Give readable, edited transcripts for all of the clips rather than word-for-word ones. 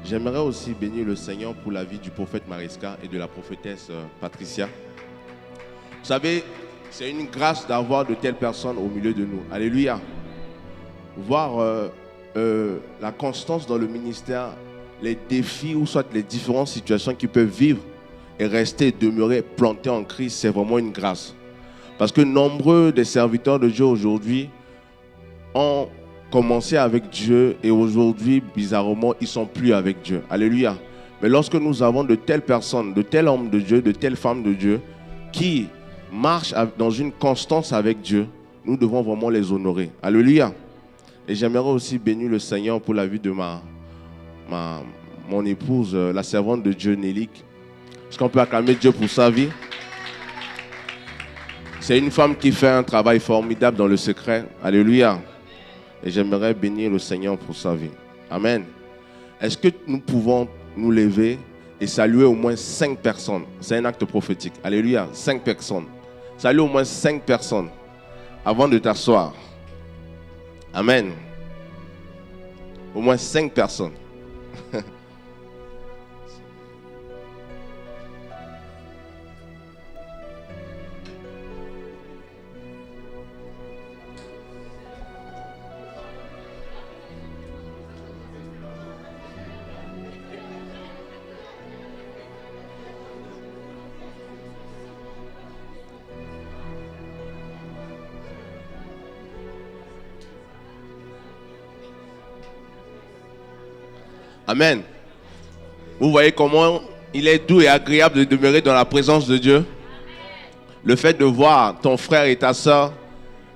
J'aimerais aussi bénir le Seigneur pour la vie du prophète Mariska et de la prophétesse Patricia. Vous savez, c'est une grâce d'avoir de telles personnes au milieu de nous. Alléluia. Voir la constance dans le ministère, les défis ou soit les différentes situations qu'ils peuvent vivre et rester, demeurer plantés en Christ, c'est vraiment une grâce. Parce que nombreux des serviteurs de Dieu aujourd'hui ont commencé avec Dieu et aujourd'hui, bizarrement, ils ne sont plus avec Dieu. Alléluia. Mais lorsque nous avons de telles personnes, de tels hommes de Dieu, de telles femmes de Dieu qui marchent dans une constance avec Dieu, nous devons vraiment les honorer. Alléluia. Et j'aimerais aussi bénir le Seigneur pour la vie de mon épouse, la servante de Dieu, Nélique. Est-ce qu'on peut acclamer Dieu pour sa vie? C'est une femme qui fait un travail formidable dans le secret. Alléluia. Et j'aimerais bénir le Seigneur pour sa vie. Amen. Est-ce que nous pouvons nous lever et saluer au moins 5 personnes? C'est un acte prophétique. Alléluia. 5 personnes. Saluer au moins 5 personnes avant de t'asseoir. Amen. Au moins 5 personnes. Amen. Vous voyez comment il est doux et agréable de demeurer dans la présence de Dieu. Le fait de voir ton frère et ta soeur,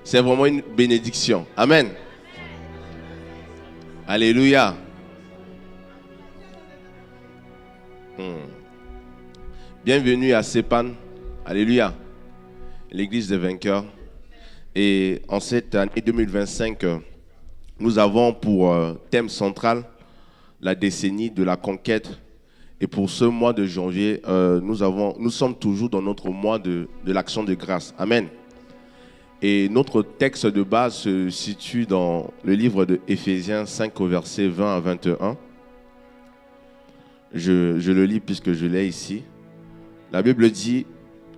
c'est vraiment une bénédiction. Amen. Alléluia. Bienvenue à Sepan. Alléluia. L'église des vainqueurs. Et en cette année 2025, nous avons pour thème central la décennie de la conquête. Et pour ce mois de janvier, nous sommes toujours dans notre mois de l'action de grâce. Amen. Et notre texte de base se situe dans le livre de Éphésiens 5 au verset 20 à 21. Je le lis puisque je l'ai ici. La Bible dit: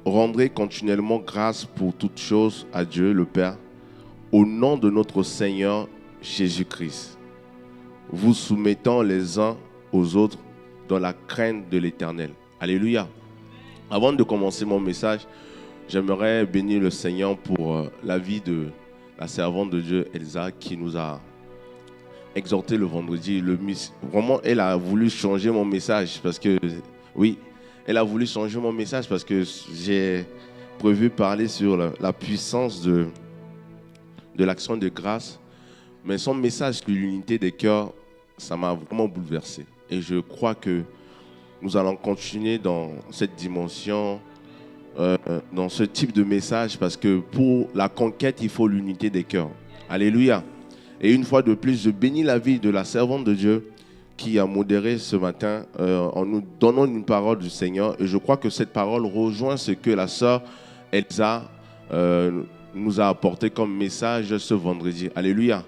rendrez continuellement grâce pour toutes choses à Dieu le Père, au nom de notre Seigneur Jésus-Christ, vous soumettant les uns aux autres dans la crainte de l'Éternel. Alléluia. Avant de commencer mon message, j'aimerais bénir le Seigneur pour la vie de la servante de Dieu, Elsa, qui nous a exhorté le vendredi. Vraiment, elle a voulu changer mon message parce que, oui, elle a voulu changer mon message parce que j'ai prévu parler sur la puissance de l'action de grâce. Mais son message sur l'unité des cœurs, ça m'a vraiment bouleversé. Et je crois que nous allons continuer dans cette dimension, dans ce type de message, parce que pour la conquête, il faut l'unité des cœurs. Alléluia. Et une fois de plus, je bénis la vie de la servante de Dieu qui a modéré ce matin en nous donnant une parole du Seigneur. Et je crois que cette parole rejoint ce que la sœur Elsa nous a apporté comme message ce vendredi. Alléluia.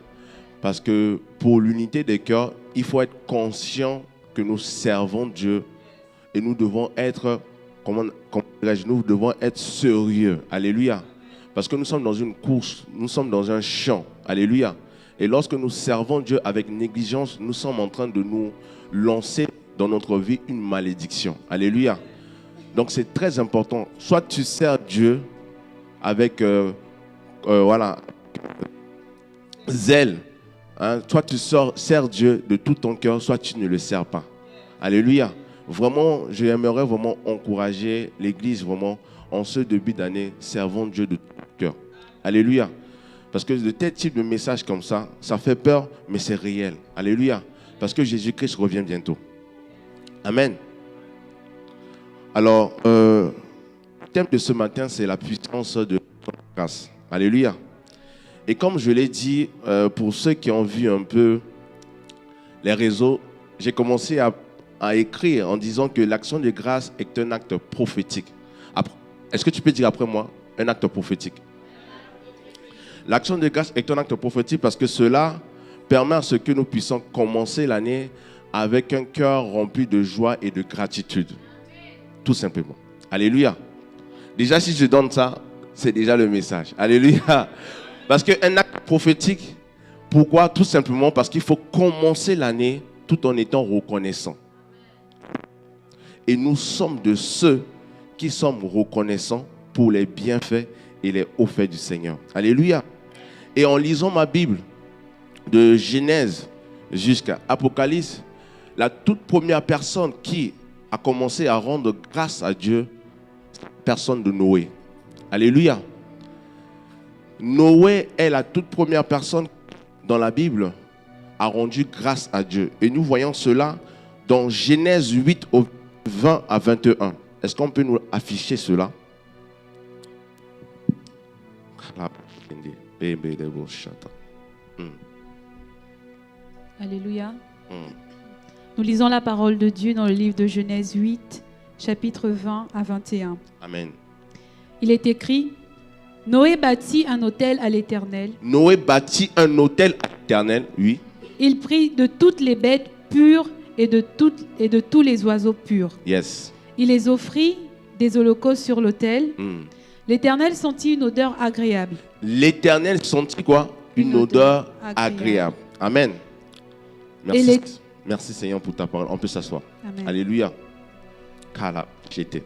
Parce que pour l'unité des cœurs, il faut être conscient que nous servons Dieu et nous devons être, nous devons être sérieux. Alléluia. Parce que nous sommes dans une course, nous sommes dans un champ. Alléluia. Et lorsque nous servons Dieu avec négligence, nous sommes en train de nous lancer dans notre vie une malédiction. Alléluia. Donc c'est très important. Soit tu sers Dieu avec zèle. Soit tu sers Dieu de tout ton cœur, soit tu ne le sers pas. Alléluia. Vraiment, j'aimerais vraiment encourager l'Église, vraiment, en ce début d'année, servons Dieu de tout cœur. Alléluia. Parce que de tels types de messages comme ça, ça fait peur, mais c'est réel. Alléluia. Parce que Jésus-Christ revient bientôt. Amen. Alors, le thème de ce matin, c'est la puissance de la grâce. Alléluia. Et comme je l'ai dit, pour ceux qui ont vu un peu les réseaux, j'ai commencé à écrire en disant que l'action de grâce est un acte prophétique. Est-ce que tu peux dire après moi, un acte prophétique? L'action de grâce est un acte prophétique parce que cela permet à ce que nous puissions commencer l'année avec un cœur rempli de joie et de gratitude. Tout simplement. Alléluia. Déjà, si je donne ça, c'est déjà le message. Alléluia. Parce qu'un acte prophétique, pourquoi? Tout simplement parce qu'il faut commencer l'année tout en étant reconnaissant. Et nous sommes de ceux qui sommes reconnaissants pour les bienfaits et les hauts faits du Seigneur. Alléluia. Et en lisant ma Bible, de Genèse jusqu'à Apocalypse, la toute première personne qui a commencé à rendre grâce à Dieu, c'est la personne de Noé. Alléluia. Noé est la toute première personne dans la Bible a rendu grâce à Dieu. Et nous voyons cela dans Genèse 8, au 20 à 21. Est-ce qu'on peut nous afficher cela? Alléluia. Nous lisons la parole de Dieu dans le livre de Genèse 8, chapitre 20 à 21. Amen. Il est écrit: Noé bâtit un autel à l'Éternel. Noé bâtit un autel à l'Éternel, oui. Il prit de toutes les bêtes pures et de tous les oiseaux purs. Yes. Il les offrit des holocaustes sur l'autel. Mm. L'Éternel sentit une odeur agréable. L'Éternel sentit quoi? Une odeur agréable. Amen. Merci. Merci Seigneur pour ta parole. On peut s'asseoir. Amen. Alléluia. Kala, j'étais.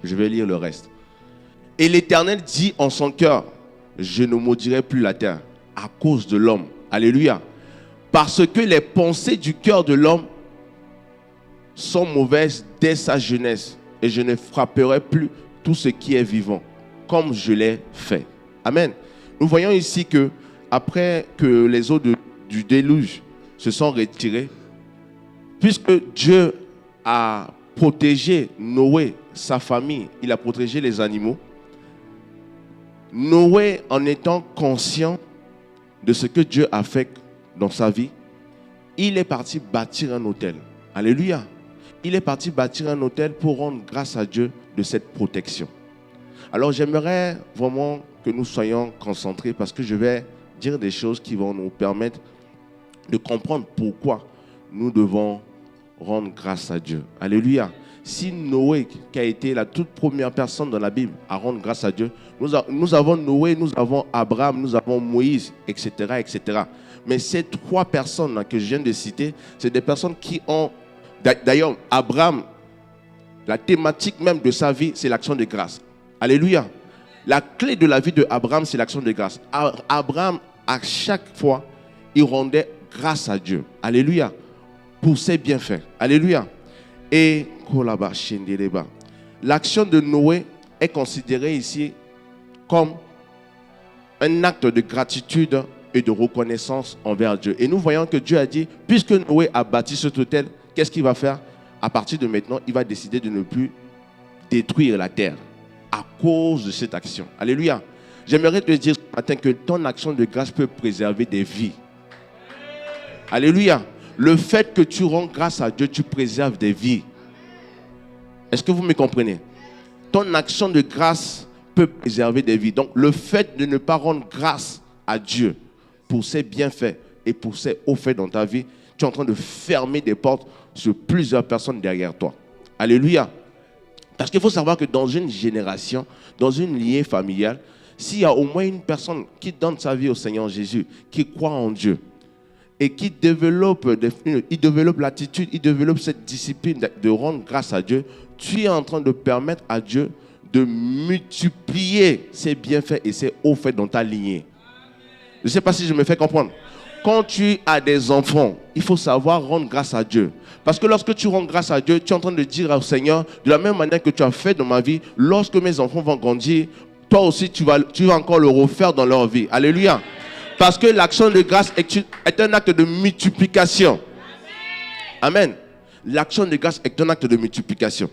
Je vais lire le reste. Et l'Éternel dit en son cœur: je ne maudirai plus la terre à cause de l'homme. Alléluia. Parce que les pensées du cœur de l'homme sont mauvaises dès sa jeunesse. Et je ne frapperai plus tout ce qui est vivant, comme je l'ai fait. Amen. Nous voyons ici que après que les eaux du déluge se sont retirées, puisque Dieu a protégé Noé, sa famille, il a protégé les animaux, Noé, en étant conscient de ce que Dieu a fait dans sa vie, il est parti bâtir un autel. Alléluia. Il est parti bâtir un autel pour rendre grâce à Dieu de cette protection. Alors j'aimerais vraiment que nous soyons concentrés parce que je vais dire des choses qui vont nous permettre de comprendre pourquoi nous devons rendre grâce à Dieu. Alléluia. Si Noé, qui a été la toute première personne dans la Bible à rendre grâce à Dieu, nous avons Noé, nous avons Abraham, nous avons Moïse, etc., etc. Mais ces trois personnes que je viens de citer, c'est des personnes qui ont... D'ailleurs, Abraham, la thématique même de sa vie, c'est l'action de grâce. Alléluia. La clé de la vie de Abraham, c'est l'action de grâce. Abraham, à chaque fois, il rendait grâce à Dieu. Alléluia. Pour ses bienfaits. Alléluia. Et l'action de Noé est considérée ici comme un acte de gratitude et de reconnaissance envers Dieu. Et nous voyons que Dieu a dit, puisque Noé a bâti cet autel, qu'est-ce qu'il va faire? À partir de maintenant, il va décider de ne plus détruire la terre à cause de cette action. Alléluia. J'aimerais te dire ce matin que ton action de grâce peut préserver des vies. Alléluia. Le fait que tu rends grâce à Dieu, tu préserves des vies. Est-ce que vous me comprenez? Ton action de grâce peut préserver des vies. Donc, le fait de ne pas rendre grâce à Dieu pour ses bienfaits et pour ses hauts faits dans ta vie, tu es en train de fermer des portes sur plusieurs personnes derrière toi. Alléluia. Parce qu'il faut savoir que dans une génération, dans une lignée familiale, s'il y a au moins une personne qui donne sa vie au Seigneur Jésus, qui croit en Dieu, et qui développe l'attitude, il développe cette discipline de rendre grâce à Dieu, tu es en train de permettre à Dieu de multiplier ses bienfaits et ses hauts faits dans ta lignée. Je ne sais pas si je me fais comprendre. Quand tu as des enfants, il faut savoir rendre grâce à Dieu. Parce que lorsque tu rends grâce à Dieu, tu es en train de dire au Seigneur, de la même manière que tu as fait dans ma vie, lorsque mes enfants vont grandir, toi aussi tu vas encore le refaire dans leur vie. Alléluia. Parce que l'action de grâce est un acte de multiplication. Amen. L'action de grâce est un acte de multiplication.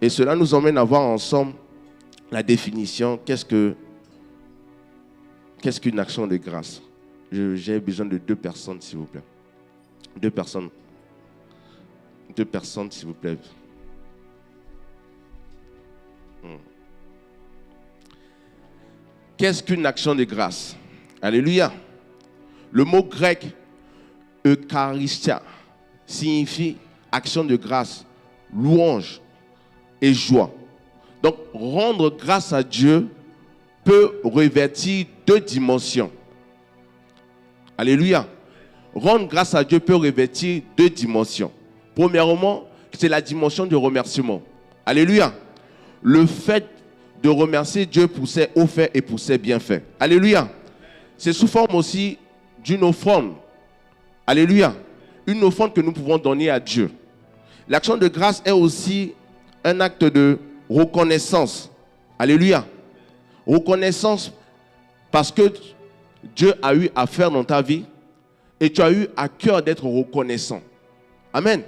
Et cela nous emmène à voir ensemble la définition. Qu'est-ce qu'une action de grâce? J'ai besoin de 2 personnes, s'il vous plaît. 2 personnes. 2 personnes, s'il vous plaît. Qu'est-ce qu'une action de grâce? Alléluia. Le mot grec Eucharistia signifie action de grâce, louange et joie. Donc, rendre grâce à Dieu peut revêtir deux dimensions. Alléluia. Rendre grâce à Dieu peut revêtir deux dimensions. Premièrement, c'est la dimension du remerciement. Alléluia. Le fait de remercier Dieu pour ses hauts faits et pour ses bienfaits. Alléluia. C'est sous forme aussi d'une offrande. Alléluia. Une offrande que nous pouvons donner à Dieu. L'action de grâce est aussi un acte de reconnaissance. Alléluia. Reconnaissance parce que Dieu a eu à faire dans ta vie et tu as eu à cœur d'être reconnaissant. Amen.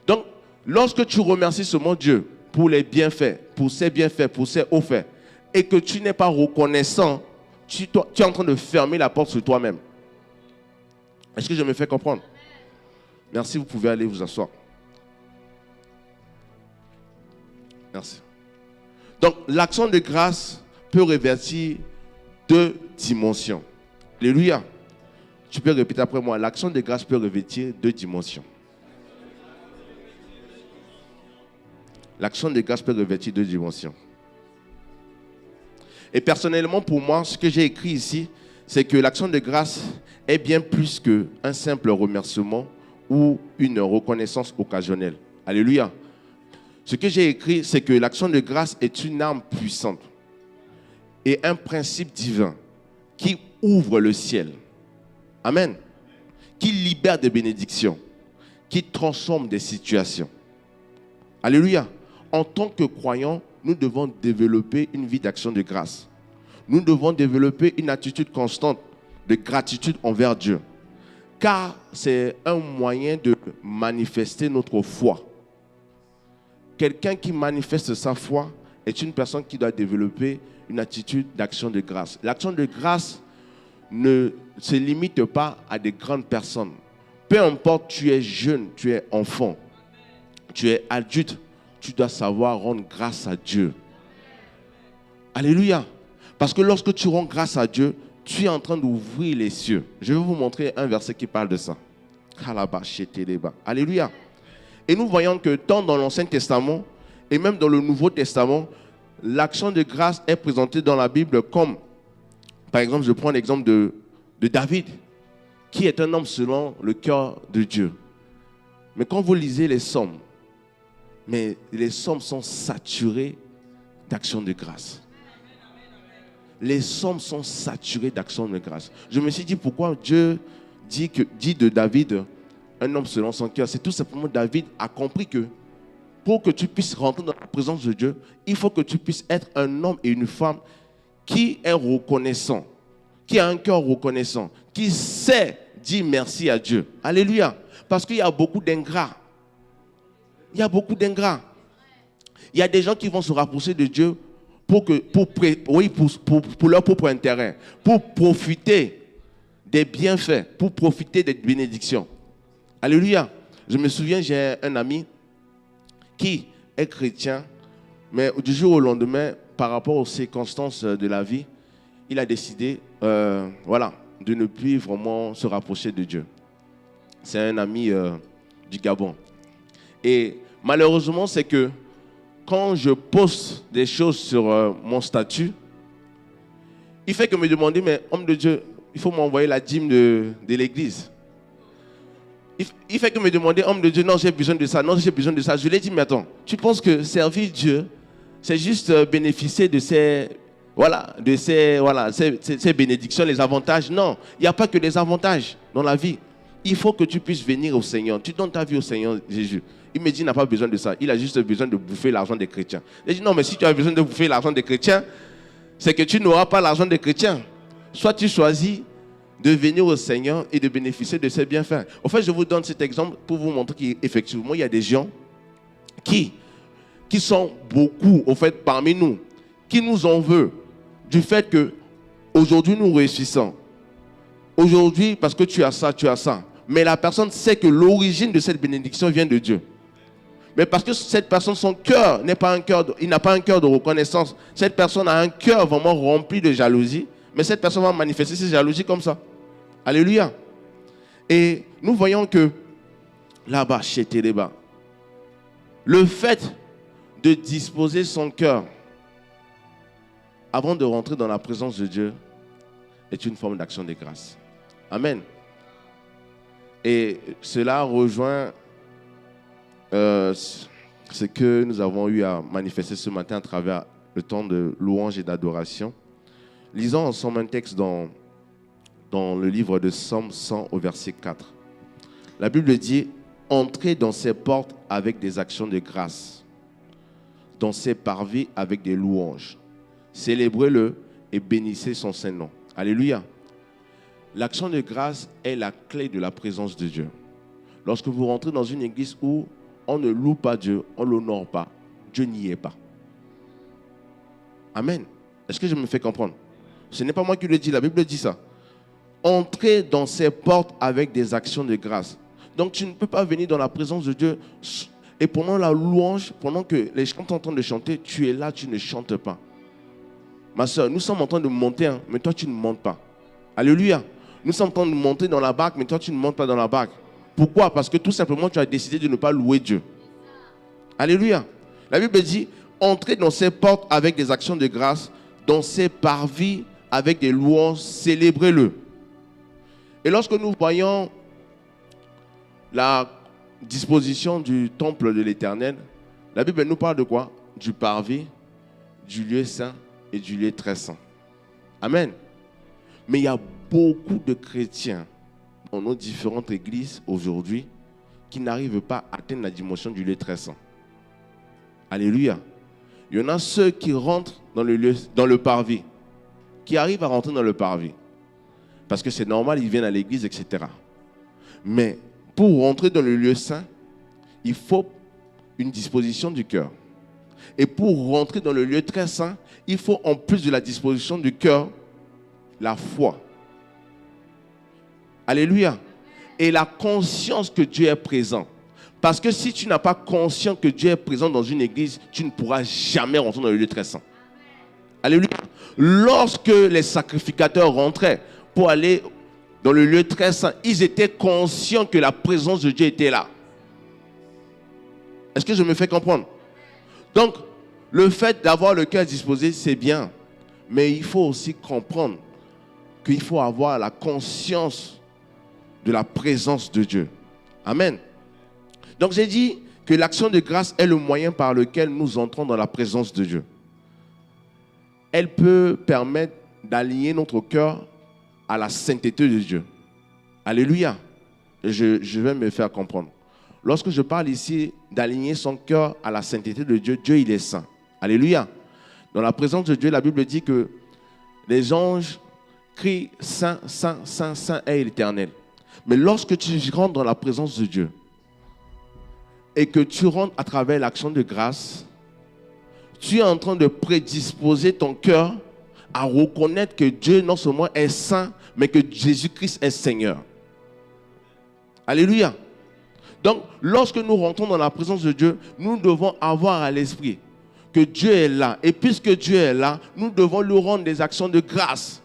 Donc, lorsque tu remercies seulement Dieu pour les bienfaits, pour ses bienfaits, pour ses hauts faits, et que tu n'es pas reconnaissant, tu es en train de fermer la porte sur toi-même. Est-ce que je me fais comprendre? Merci, vous pouvez aller vous asseoir. Merci. Donc, l'action de grâce peut revêtir deux dimensions. Alléluia. Tu peux répéter après moi. L'action de grâce peut revêtir deux dimensions. L'action de grâce peut revêtir deux dimensions. Et personnellement, pour moi, ce que j'ai écrit ici, c'est que l'action de grâce est bien plus qu'un simple remerciement ou une reconnaissance occasionnelle. Alléluia. Ce que j'ai écrit, c'est que l'action de grâce est une arme puissante et un principe divin qui ouvre le ciel. Amen. Qui libère des bénédictions, qui transforme des situations. Alléluia. En tant que croyants, nous devons développer une vie d'action de grâce. Nous devons développer une attitude constante de gratitude envers Dieu. Car c'est un moyen de manifester notre foi. Quelqu'un qui manifeste sa foi est une personne qui doit développer une attitude d'action de grâce. L'action de grâce ne se limite pas à des grandes personnes. Peu importe, tu es jeune, tu es enfant, tu es adulte, tu dois savoir rendre grâce à Dieu. Alléluia. Parce que lorsque tu rends grâce à Dieu, tu es en train d'ouvrir les cieux. Je vais vous montrer un verset qui parle de ça. Alléluia. Et nous voyons que tant dans l'Ancien Testament et même dans le Nouveau Testament, l'action de grâce est présentée dans la Bible comme, par exemple, je prends l'exemple de David, qui est un homme selon le cœur de Dieu. Mais quand vous lisez les psaumes, mais les psaumes sont saturés d'action de grâce. Les psaumes sont saturés d'action de grâce. Je me suis dit pourquoi Dieu dit de David un homme selon son cœur. C'est tout simplement David a compris que pour que tu puisses rentrer dans la présence de Dieu, il faut que tu puisses être un homme et une femme qui est reconnaissant, qui a un cœur reconnaissant, qui sait dire merci à Dieu. Alléluia. Parce qu'il y a beaucoup d'ingrats. Il y a beaucoup d'ingrats. Il y a des gens qui vont se rapprocher de Dieu pour leur propre intérêt, pour profiter des bienfaits, pour profiter des bénédictions. Alléluia. Je me souviens, j'ai un ami qui est chrétien, mais du jour au lendemain, par rapport aux circonstances de la vie, il a décidé de ne plus vraiment se rapprocher de Dieu. C'est un ami du Gabon. Et malheureusement, c'est que quand je poste des choses sur mon statut, il fait que me demander, mais homme de Dieu, il faut m'envoyer la dîme de l'église. Il fait que me demander, homme de Dieu, non, j'ai besoin de ça, non, j'ai besoin de ça. Je lui ai dit, mais attends, tu penses que servir Dieu, c'est juste bénéficier de ces bénédictions, les avantages? Non, il n'y a pas que des avantages dans la vie. Il faut que tu puisses venir au Seigneur. Tu donnes ta vie au Seigneur Jésus. Il me dit, il n'a pas besoin de ça. Il a juste besoin de bouffer l'argent des chrétiens. J'ai dit, non, mais si tu as besoin de bouffer l'argent des chrétiens, c'est que tu n'auras pas l'argent des chrétiens. Soit tu choisis de venir au Seigneur et de bénéficier de ses bienfaits. En fait, je vous donne cet exemple pour vous montrer qu'effectivement, il y a des gens qui sont beaucoup, au fait, parmi nous, qui nous en veulent du fait que aujourd'hui nous réussissons. Aujourd'hui, parce que tu as ça, tu as ça. Mais la personne sait que l'origine de cette bénédiction vient de Dieu. Mais parce que cette personne, son cœur n'est pas un cœur, il n'a pas un cœur de reconnaissance. Cette personne a un cœur vraiment rempli de jalousie. Mais cette personne va manifester ses jalousies comme ça. Alléluia. Et nous voyons que là-bas, chez Téléba, le fait de disposer son cœur avant de rentrer dans la présence de Dieu est une forme d'action de grâce. Amen. Et cela rejoint ce que nous avons eu à manifester ce matin à travers le temps de louange et d'adoration. Lisons ensemble un texte dans le livre de Psaume 100 au verset 4. La Bible dit « Entrez dans ses portes avec des actions de grâce, dans ses parvis avec des louanges. Célébrez-le et bénissez son saint nom. » Alléluia. L'action de grâce est la clé de la présence de Dieu. Lorsque vous rentrez dans une église où on ne loue pas Dieu, on ne l'honore pas, Dieu n'y est pas. Amen. Est-ce que je me fais comprendre? Ce n'est pas moi qui le dis, la Bible dit ça. Entrez dans ses portes avec des actions de grâce. Donc tu ne peux pas venir dans la présence de Dieu et pendant la louange, pendant que les chants sont en train de chanter, tu es là, tu ne chantes pas. Ma soeur, nous sommes en train de monter, hein, mais toi tu ne montes pas. Alléluia. Nous sommes en train de monter dans la barque, mais toi tu ne montes pas dans la barque. Pourquoi? Parce que tout simplement tu as décidé de ne pas louer Dieu. Alléluia. La Bible dit, entrez dans ses portes avec des actions de grâce, dans ses parvis avec des louanges, célébrez-le. Et lorsque nous voyons la disposition du temple de l'Éternel, la Bible nous parle de quoi? Du parvis, du lieu saint et du lieu très saint. Amen. Mais il y a beaucoup de chrétiens dans nos différentes églises aujourd'hui qui n'arrivent pas à atteindre la dimension du lieu très saint. Alléluia. Il y en a ceux qui rentrent dans le parvis, qui arrivent à rentrer dans le parvis. Parce que c'est normal, ils viennent à l'église, etc. Mais pour rentrer dans le lieu saint, il faut une disposition du cœur. Et pour rentrer dans le lieu très saint, il faut en plus de la disposition du cœur, la foi. Alléluia. Et la conscience que Dieu est présent. Parce que si tu n'as pas conscience que Dieu est présent dans une église, tu ne pourras jamais rentrer dans le lieu très saint. Alléluia. Lorsque les sacrificateurs rentraient pour aller dans le lieu très saint, ils étaient conscients que la présence de Dieu était là. Est-ce que je me fais comprendre? Donc, le fait d'avoir le cœur disposé, c'est bien. Mais il faut aussi comprendre qu'il faut avoir la conscience de la présence de Dieu. Amen. Donc, j'ai dit que l'action de grâce est le moyen par lequel nous entrons dans la présence de Dieu. Elle peut permettre d'aligner notre cœur à la sainteté de Dieu. Alléluia. Je vais me faire comprendre. Lorsque je parle ici d'aligner son cœur à la sainteté de Dieu, Dieu il est saint. Alléluia. Dans la présence de Dieu, la Bible dit que les anges crient Saint, Saint, Saint, Saint est l'Éternel. Mais lorsque tu rentres dans la présence de Dieu et que tu rentres à travers l'action de grâce, tu es en train de prédisposer ton cœur à reconnaître que Dieu non seulement est saint, mais que Jésus-Christ est Seigneur. Alléluia. Donc, lorsque nous rentrons dans la présence de Dieu, nous devons avoir à l'esprit que Dieu est là. Et puisque Dieu est là, nous devons lui rendre des actions de grâce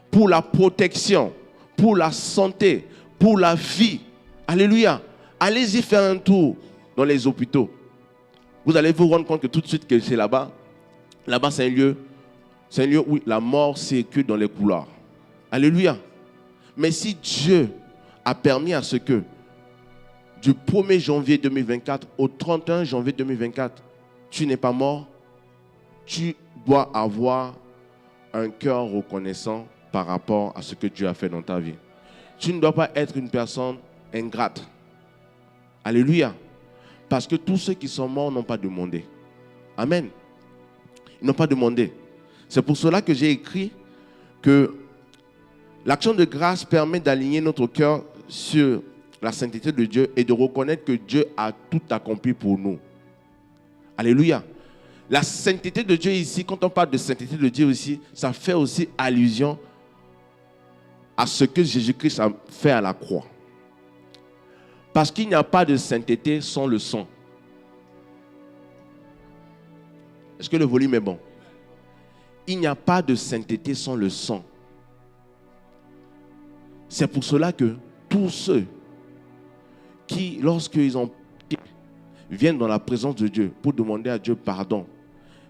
pour la protection, pour la santé, pour la vie. Alléluia. Allez-y faire un tour dans les hôpitaux. Vous allez vous rendre compte que tout de suite que c'est là-bas. Là-bas, c'est un lieu où la mort circule dans les couloirs. Alléluia. Mais si Dieu a permis à ce que du 1er janvier 2024 au 31 janvier 2024, tu n'es pas mort, tu dois avoir un cœur reconnaissant par rapport à ce que Dieu a fait dans ta vie. Tu ne dois pas être une personne ingrate. Alléluia. Parce que tous ceux qui sont morts n'ont pas demandé. Amen. Ils n'ont pas demandé. C'est pour cela que j'ai écrit que l'action de grâce permet d'aligner notre cœur sur la sainteté de Dieu et de reconnaître que Dieu a tout accompli pour nous. Alléluia. La sainteté de Dieu ici, quand on parle de sainteté de Dieu ici, ça fait aussi allusion à ce que Jésus-Christ a fait à la croix. Parce qu'il n'y a pas de sainteté sans le sang. Est-ce que le volume est bon? Il n'y a pas de sainteté sans le sang. C'est pour cela que tous ceux qui, lorsqu'ils ont péché, viennent dans la présence de Dieu pour demander à Dieu pardon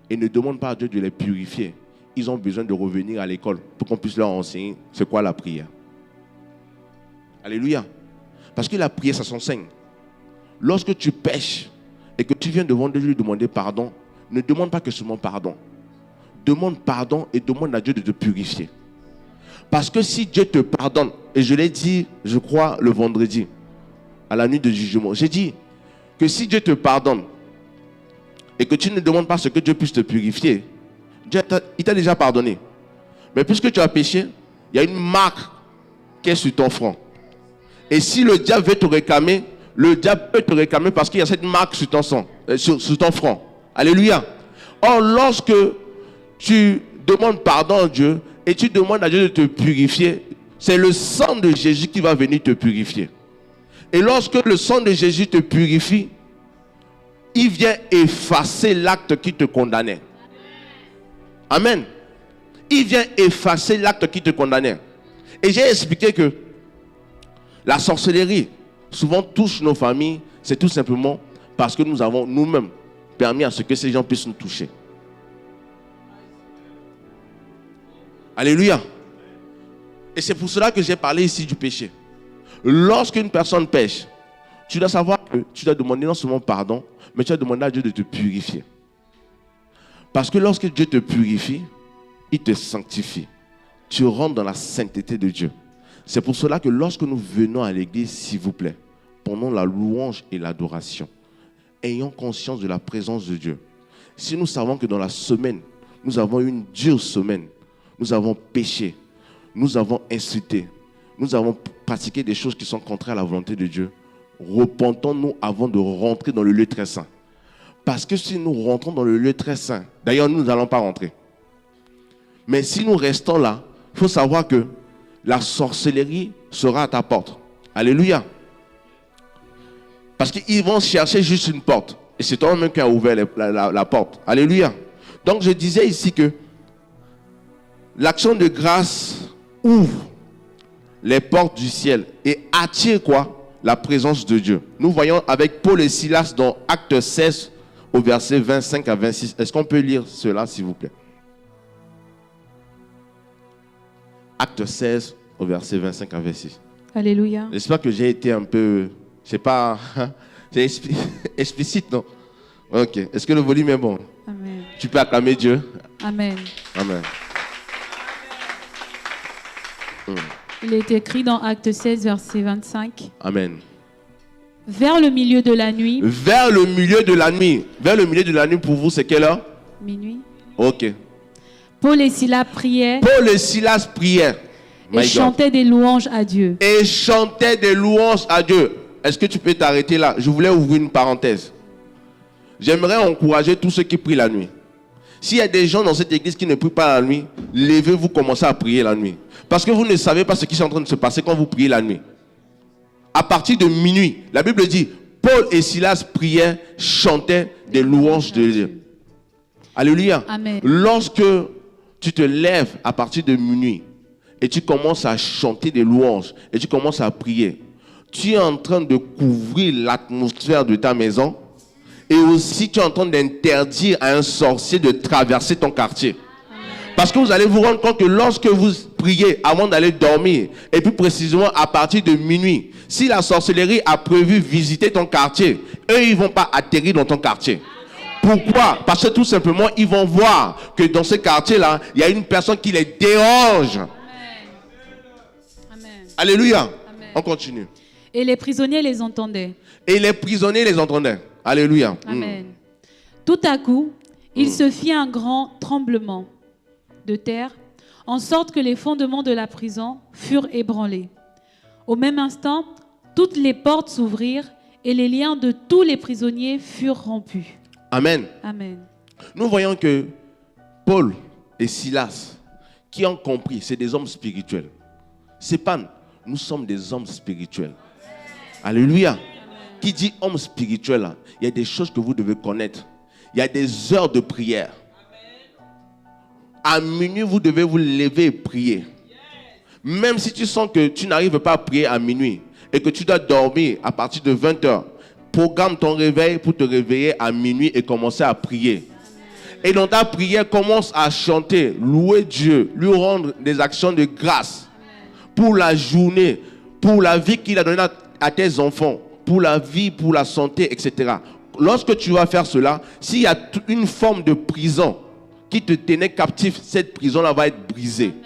et ne demandent pas à Dieu de les purifier, ils ont besoin de revenir à l'école pour qu'on puisse leur enseigner c'est quoi la prière. Alléluia. Parce que la prière, ça s'enseigne. Lorsque tu pèches et que tu viens devant Dieu lui demander pardon, ne demande pas que seulement pardon. Demande pardon et demande à Dieu de te purifier. Parce que si Dieu te pardonne, et je l'ai dit, je crois, le vendredi, à la nuit de jugement, j'ai dit que si Dieu te pardonne et que tu ne demandes pas ce que Dieu puisse te purifier, Dieu il t'a déjà pardonné. Mais puisque tu as péché, il y a une marque qui est sur ton front. Et si le diable veut te réclamer, le diable peut te réclamer parce qu'il y a cette marque sur ton sang, sur ton front. Alléluia. Or, lorsque tu demandes pardon à Dieu et tu demandes à Dieu de te purifier, c'est le sang de Jésus qui va venir te purifier. Et lorsque le sang de Jésus te purifie, il vient effacer l'acte qui te condamnait. Amen. Il vient effacer l'acte qui te condamnait. Et j'ai expliqué que la sorcellerie souvent touche nos familles, c'est tout simplement parce que nous avons nous-mêmes permis à ce que ces gens puissent nous toucher. Alléluia. Et c'est pour cela que j'ai parlé ici du péché. Lorsqu'une personne pêche, tu dois savoir que tu dois demander non seulement pardon, mais tu dois demander à Dieu de te purifier. Parce que lorsque Dieu te purifie, il te sanctifie. Tu rentres dans la sainteté de Dieu. C'est pour cela que lorsque nous venons à l'église, s'il vous plaît, pendant la louange et l'adoration, ayons conscience de la présence de Dieu. Si nous savons que dans la semaine, nous avons eu une dure semaine, nous avons péché, nous avons insulté, nous avons pratiqué des choses qui sont contraires à la volonté de Dieu, repentons-nous avant de rentrer dans le lieu très saint. Parce que si nous rentrons dans le lieu très saint, d'ailleurs nous n'allons pas rentrer. Mais si nous restons là, il faut savoir que la sorcellerie sera à ta porte. Alléluia. Parce qu'ils vont chercher juste une porte. Et c'est toi-même qui as ouvert la porte. Alléluia. Donc je disais ici que l'action de grâce ouvre les portes du ciel et attire quoi? La présence de Dieu. Nous voyons avec Paul et Silas dans Acte 16 au verset 25 à 26. Est-ce qu'on peut lire cela s'il vous plaît? Acte 16 au verset 25 à 26. Alléluia. J'espère que j'ai été un peu, je sais pas, c'est explicite, non? Ok. Est-ce que le volume est bon? Amen. Tu peux acclamer Dieu? Amen. Amen. Il est écrit dans Acte 16, verset 25. Amen. Vers le milieu de la nuit. Vers le milieu de la nuit. Vers le milieu de la nuit pour vous, c'est quelle heure? Minuit. Ok. Paul et Silas priaient. Paul et Silas priaient. Et chantaient des louanges à Dieu. Et chantaient des louanges à Dieu. Est-ce que tu peux t'arrêter là? Je voulais ouvrir une parenthèse. J'aimerais encourager tous ceux qui prient la nuit. S'il y a des gens dans cette église qui ne prient pas la nuit, levez-vous, commencez à prier la nuit. Parce que vous ne savez pas ce qui est en train de se passer quand vous priez la nuit. À partir de minuit, la Bible dit, Paul et Silas priaient, chantaient des louanges de Dieu. Alléluia. Amen. Lorsque tu te lèves à partir de minuit et tu commences à chanter des louanges et tu commences à prier, tu es en train de couvrir l'atmosphère de ta maison et aussi tu es en train d'interdire à un sorcier de traverser ton quartier. Parce que vous allez vous rendre compte que lorsque vous priez avant d'aller dormir, et plus précisément à partir de minuit, si la sorcellerie a prévu visiter ton quartier, eux ils ne vont pas atterrir dans ton quartier. Pourquoi? Parce que tout simplement, ils vont voir que dans ce quartier-là, il y a une personne qui les dérange. Amen. Amen. Alléluia. Amen. On continue. Et les prisonniers les entendaient. Et les prisonniers les entendaient. Alléluia. Amen. Tout à coup, il se fit un grand tremblement de terre, en sorte que les fondements de la prison furent ébranlés. Au même instant, toutes les portes s'ouvrirent et les liens de tous les prisonniers furent rompus. Amen. Amen. Nous voyons que Paul et Silas, qui ont compris, c'est des hommes spirituels. C'est pas nous sommes des hommes spirituels. Alléluia. Amen. Qui dit homme spirituel, il y a des choses que vous devez connaître. Il y a des heures de prière. À minuit, vous devez vous lever et prier. Même si tu sens que tu n'arrives pas à prier à minuit, et que tu dois dormir à partir de 20h, programme ton réveil pour te réveiller à minuit et commencer à prier. Et dans ta prière, commence à chanter, louer Dieu, lui rendre des actions de grâce pour la journée, pour la vie qu'il a donnée à tes enfants, pour la vie, pour la santé, etc. Lorsque tu vas faire cela, s'il y a une forme de prison qui te tenait captif, cette prison-là va être brisée. Amen.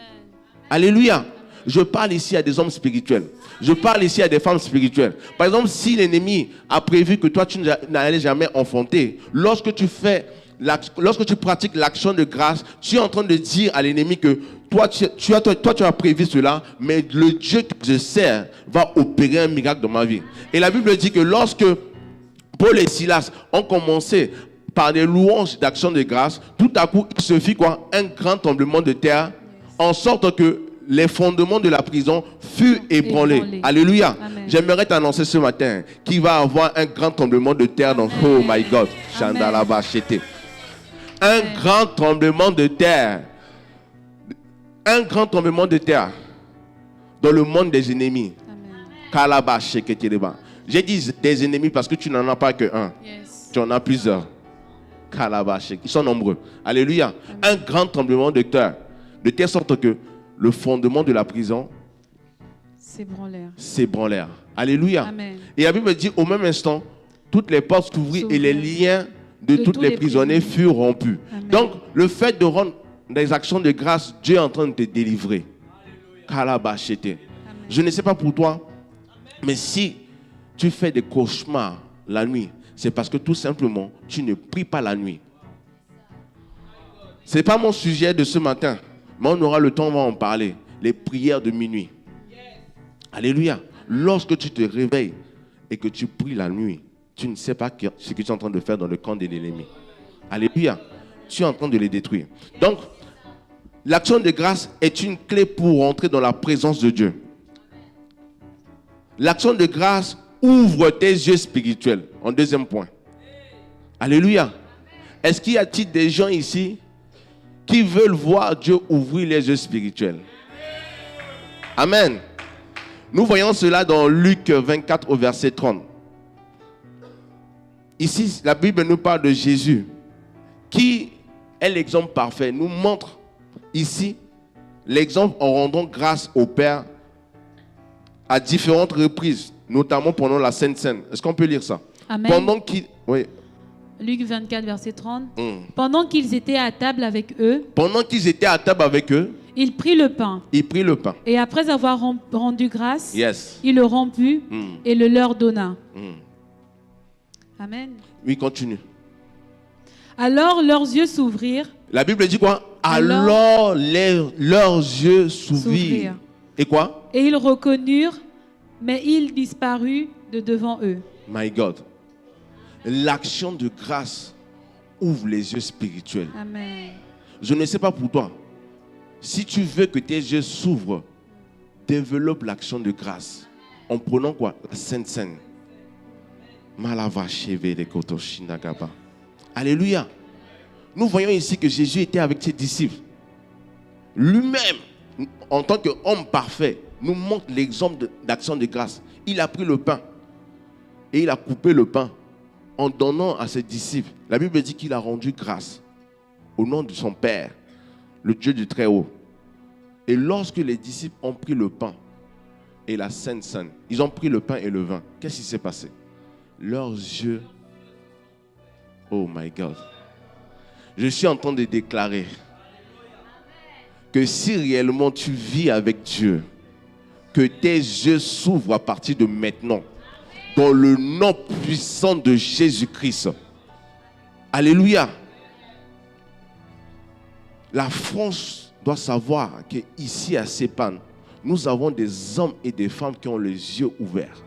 Alléluia. Je parle ici à des hommes spirituels. Je parle ici à des femmes spirituelles. Par exemple, si l'ennemi a prévu que toi, tu n'allais jamais enfanter, lorsque tu pratiques l'action de grâce, tu es en train de dire à l'ennemi que toi, tu as prévu cela, mais le Dieu que je sers va opérer un miracle dans ma vie. Et la Bible dit que lorsque Paul et Silas ont commencé par des louanges d'action de grâce, tout à coup, il se fit quoi? Un grand tremblement de terre, en sorte que les fondements de la prison furent ébranlés. Alléluia. Amen. J'aimerais t'annoncer ce matin qu'il va y avoir un grand tremblement de terre dans... Oh my God. Chandalaba Chete. Un grand tremblement de terre. Un grand tremblement de terre dans le monde des ennemis. Kalaba Sheketeleba. J'ai dit des ennemis parce que tu n'en as pas qu'un. Yes. Tu en as plusieurs. Kalaba Shek. Ils sont nombreux. Alléluia. Amen. Un grand tremblement de terre. De telle sorte que le fondement de la prison s'ébranlèrent. Alléluia. Amen. Et la Bible dit au même instant, toutes les portes s'ouvrirent et les liens de tous les prisonniers furent rompus. Amen. Donc, le fait de rendre des actions de grâce, Dieu est en train de te délivrer. Kalabachete. Je ne sais pas pour toi, mais si tu fais des cauchemars la nuit, c'est parce que tout simplement, tu ne pries pas la nuit. Ce n'est pas mon sujet de ce matin. Mais on aura le temps, on va en parler. Les prières de minuit. Alléluia. Lorsque tu te réveilles et que tu pries la nuit, tu ne sais pas ce que tu es en train de faire dans le camp de l'ennemi. Alléluia. Tu es en train de les détruire. Donc, l'action de grâce est une clé pour entrer dans la présence de Dieu. L'action de grâce ouvre tes yeux spirituels. En deuxième point. Alléluia. Est-ce qu'il y a des gens ici qui veulent voir Dieu ouvrir les yeux spirituels? Amen. Nous voyons cela dans Luc 24 au verset 30. Ici, la Bible nous parle de Jésus, qui est l'exemple parfait. Nous montre ici l'exemple en rendant grâce au Père à différentes reprises, notamment pendant la Sainte Seine. Est-ce qu'on peut lire ça? Amen. Pendant qu'il... Oui. Luc 24, verset 30. Pendant qu'ils étaient à table avec eux, il prit le pain. Et après avoir rendu grâce, il le romput et le leur donna. Amen. Oui, continue. Alors leurs yeux s'ouvrirent. La Bible dit quoi? Alors leurs yeux s'ouvrirent. Et quoi? Et ils reconnurent, mais il disparut de devant eux. My God. L'action de grâce ouvre les yeux spirituels. Amen. Je ne sais pas pour toi. Si tu veux que tes yeux s'ouvrent, développe l'action de grâce. En prenant quoi? La Sainte Seine. Alléluia. Nous voyons ici que Jésus était avec ses disciples. Lui-même, en tant qu'homme parfait, nous montre l'exemple d'action de grâce. Il a pris le pain et il a coupé le pain en donnant à ses disciples. La Bible dit qu'il a rendu grâce au nom de son Père, le Dieu du Très-Haut. Et lorsque les disciples ont pris le pain et la Sainte Seine, ils ont pris le pain et le vin, qu'est-ce qui s'est passé? Leurs yeux, oh my God, je suis en train de déclarer que si réellement tu vis avec Dieu, que tes yeux s'ouvrent à partir de maintenant, dans le nom puissant de Jésus-Christ. Alléluia. La France doit savoir qu'ici à Sépan, nous avons des hommes et des femmes qui ont les yeux ouverts.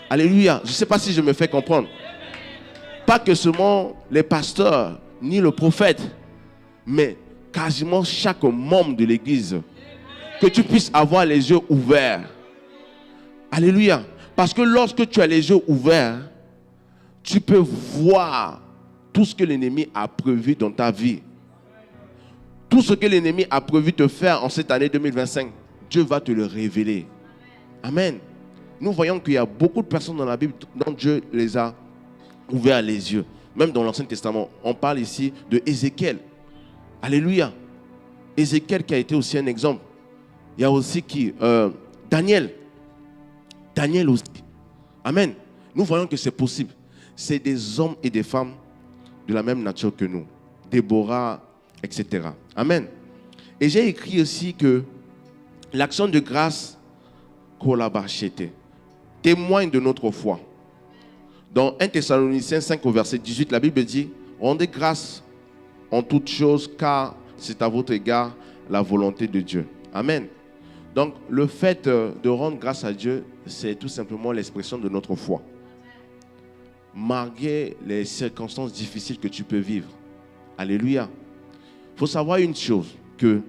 Alléluia. Je ne sais pas si je me fais comprendre. Pas que seulement les pasteurs ni le prophète, mais quasiment chaque membre de l'église. Que tu puisses avoir les yeux ouverts. Alléluia. Parce que lorsque tu as les yeux ouverts, tu peux voir tout ce que l'ennemi a prévu dans ta vie. Tout ce que l'ennemi a prévu te faire en cette année 2025, Dieu va te le révéler. Amen. nous voyons qu'il y a beaucoup de personnes dans la Bible dont Dieu les a ouverts les yeux. Même dans l'Ancien Testament, on parle ici de Ézéchiel. Alléluia. Ézéchiel qui a été aussi un exemple. Il y a aussi qui Daniel. Daniel aussi. Amen. Nous voyons que c'est possible. C'est des hommes et des femmes de la même nature que nous. Déborah, etc. Amen. Et j'ai écrit aussi que l'action de grâce témoigne de notre foi. Dans 1 Thessaloniciens 5 au verset 18, la Bible dit « Rendez grâce en toutes choses, car c'est à votre égard la volonté de Dieu. » Amen. Donc, le fait de rendre grâce à Dieu, c'est tout simplement l'expression de notre foi. Malgré les circonstances difficiles que tu peux vivre. Alléluia. Il faut savoir une chose, que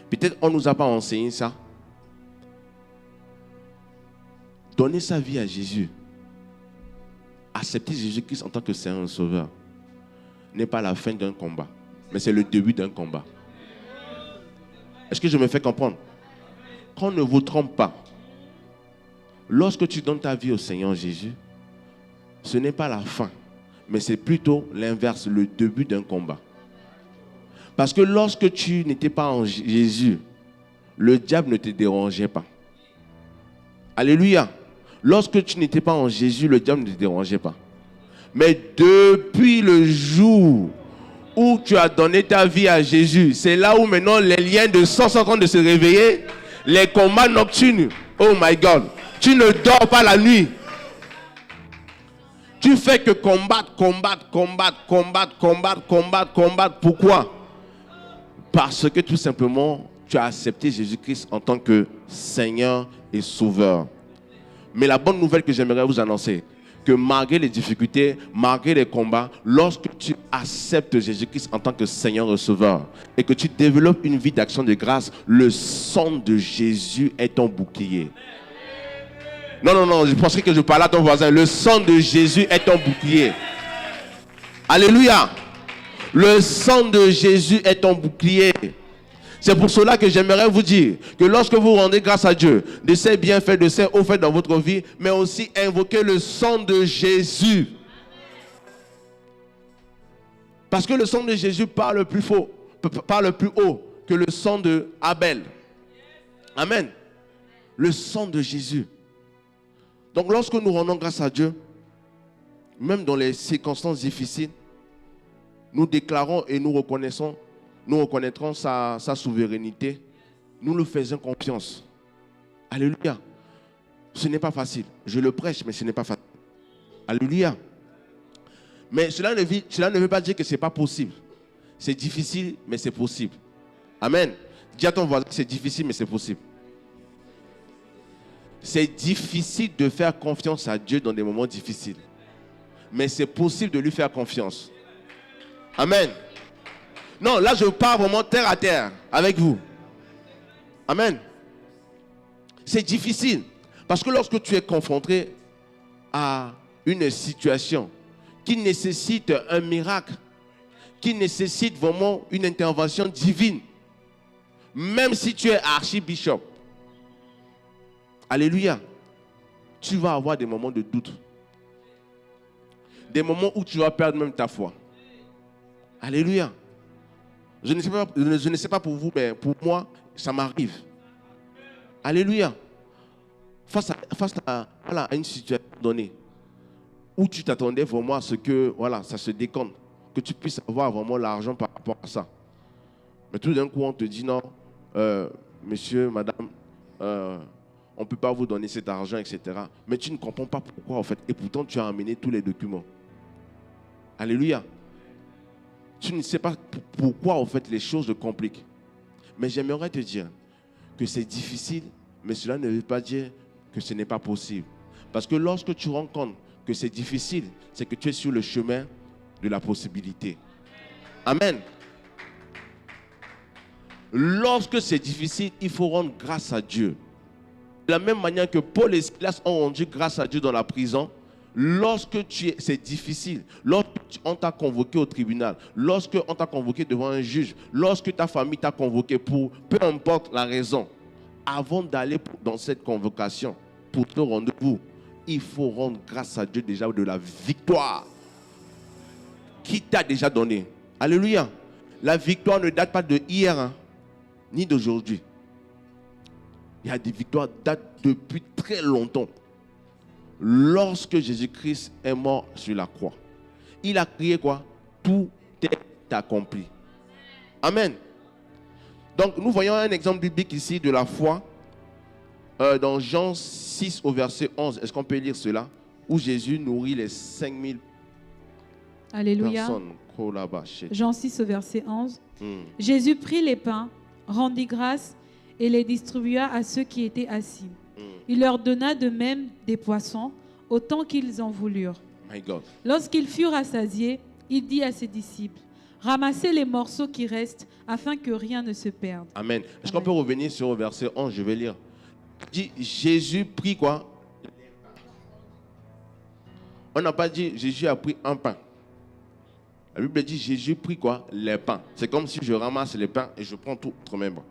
peut-être on ne nous a pas enseigné ça. Donner sa vie à Jésus, accepter Jésus-Christ en tant que Seigneur et Sauveur, n'est pas la fin d'un combat, mais c'est le début d'un combat. Est-ce que je me fais comprendre? Qu'on ne vous trompe pas. Lorsque tu donnes ta vie au Seigneur Jésus, ce n'est pas la fin, mais c'est plutôt l'inverse, le début d'un combat. Parce que lorsque tu n'étais pas en Jésus, le diable ne te dérangeait pas. Alléluia. Lorsque tu n'étais pas en Jésus, le diable ne te dérangeait pas. Mais depuis le jour où tu as donné ta vie à Jésus, c'est là où maintenant les liens de sang sont en train de se réveiller. Les combats nocturnes, oh my God, tu ne dors pas la nuit. Tu fais que combattre. Pourquoi? Parce que tout simplement, tu as accepté Jésus-Christ en tant que Seigneur et Sauveur. Mais la bonne nouvelle que j'aimerais vous annoncer, que malgré les difficultés, malgré les combats, lorsque tu acceptes Jésus-Christ en tant que Seigneur et Sauveur et que tu développes une vie d'action de grâce, le sang de Jésus est ton bouclier. Non, je pensais que je parlais à ton voisin. Le sang de Jésus est ton bouclier. Alléluia. Le sang de Jésus est ton bouclier. C'est pour cela que j'aimerais vous dire que lorsque vous rendez grâce à Dieu, de ses bienfaits, de ses hauts faits dans votre vie, mais aussi invoquez le sang de Jésus. Parce que le sang de Jésus parle plus haut que le sang de Abel. Amen. Le sang de Jésus. Donc lorsque nous rendons grâce à Dieu, même dans les circonstances difficiles, nous déclarons et nous reconnaîtrons sa souveraineté. Nous lui faisons confiance. Alléluia. Ce n'est pas facile. Je le prêche, mais ce n'est pas facile. Alléluia. Mais cela ne veut pas dire que ce n'est pas possible. C'est difficile, mais c'est possible. Amen. Dis à ton voisin, c'est difficile, mais c'est possible. C'est difficile de faire confiance à Dieu dans des moments difficiles. Mais c'est possible de lui faire confiance. Amen. Non, là je parle vraiment terre à terre avec vous. Amen. C'est difficile. Parce que lorsque tu es confronté à une situation qui nécessite un miracle, qui nécessite vraiment une intervention divine, même si tu es archibishop, alléluia, tu vas avoir des moments de doute. Des moments où tu vas perdre même ta foi. Alléluia. Je ne sais pas pour vous, mais pour moi, ça m'arrive. Alléluia. Face à une situation donnée, où tu t'attendais vraiment à ce que ça se décompte, que tu puisses avoir vraiment l'argent par rapport à ça. Mais tout d'un coup, on te dit non, monsieur, madame, on ne peut pas vous donner cet argent, etc. Mais tu ne comprends pas pourquoi, en fait. Et pourtant, tu as amené tous les documents. Alléluia. Tu ne sais pas pourquoi, en fait, les choses se compliquent. Mais j'aimerais te dire que c'est difficile, mais cela ne veut pas dire que ce n'est pas possible. Parce que lorsque tu rends compte que c'est difficile, c'est que tu es sur le chemin de la possibilité. Amen. Lorsque c'est difficile, il faut rendre grâce à Dieu. De la même manière que Paul et Silas ont rendu grâce à Dieu dans la prison, lorsque c'est difficile, lorsqu'on t'a convoqué au tribunal, lorsqu'on t'a convoqué devant un juge, lorsque ta famille t'a convoqué pour peu importe la raison, avant d'aller dans cette convocation, pour ce rendez-vous, il faut rendre grâce à Dieu déjà de la victoire qu'il t'a déjà donnée. Alléluia. La victoire ne date pas de hier, hein, ni d'aujourd'hui. Il y a des victoires qui datent depuis très longtemps. Lorsque Jésus-Christ est mort sur la croix, il a crié quoi? Tout est accompli. Amen. Donc nous voyons un exemple biblique ici de la foi dans Jean 6 au verset 11. Est-ce qu'on peut lire cela? Où Jésus nourrit les 5000 Alléluia. personnes. Jean 6 au verset 11. Jésus prit les pains, rendit grâce et les distribua à ceux qui étaient assis. Il leur donna de même des poissons, autant qu'ils en voulurent. My God. Lorsqu'ils furent rassasiés, il dit à ses disciples, ramassez les morceaux qui restent, afin que rien ne se perde. Amen. Est-ce qu'on peut revenir sur le verset 11? Je vais lire. Il dit, Jésus prit quoi? On n'a pas dit, Jésus a pris un pain. La Bible dit, Jésus prit quoi? Les pains. C'est comme si je ramasse les pains et je prends tout entre mes mains.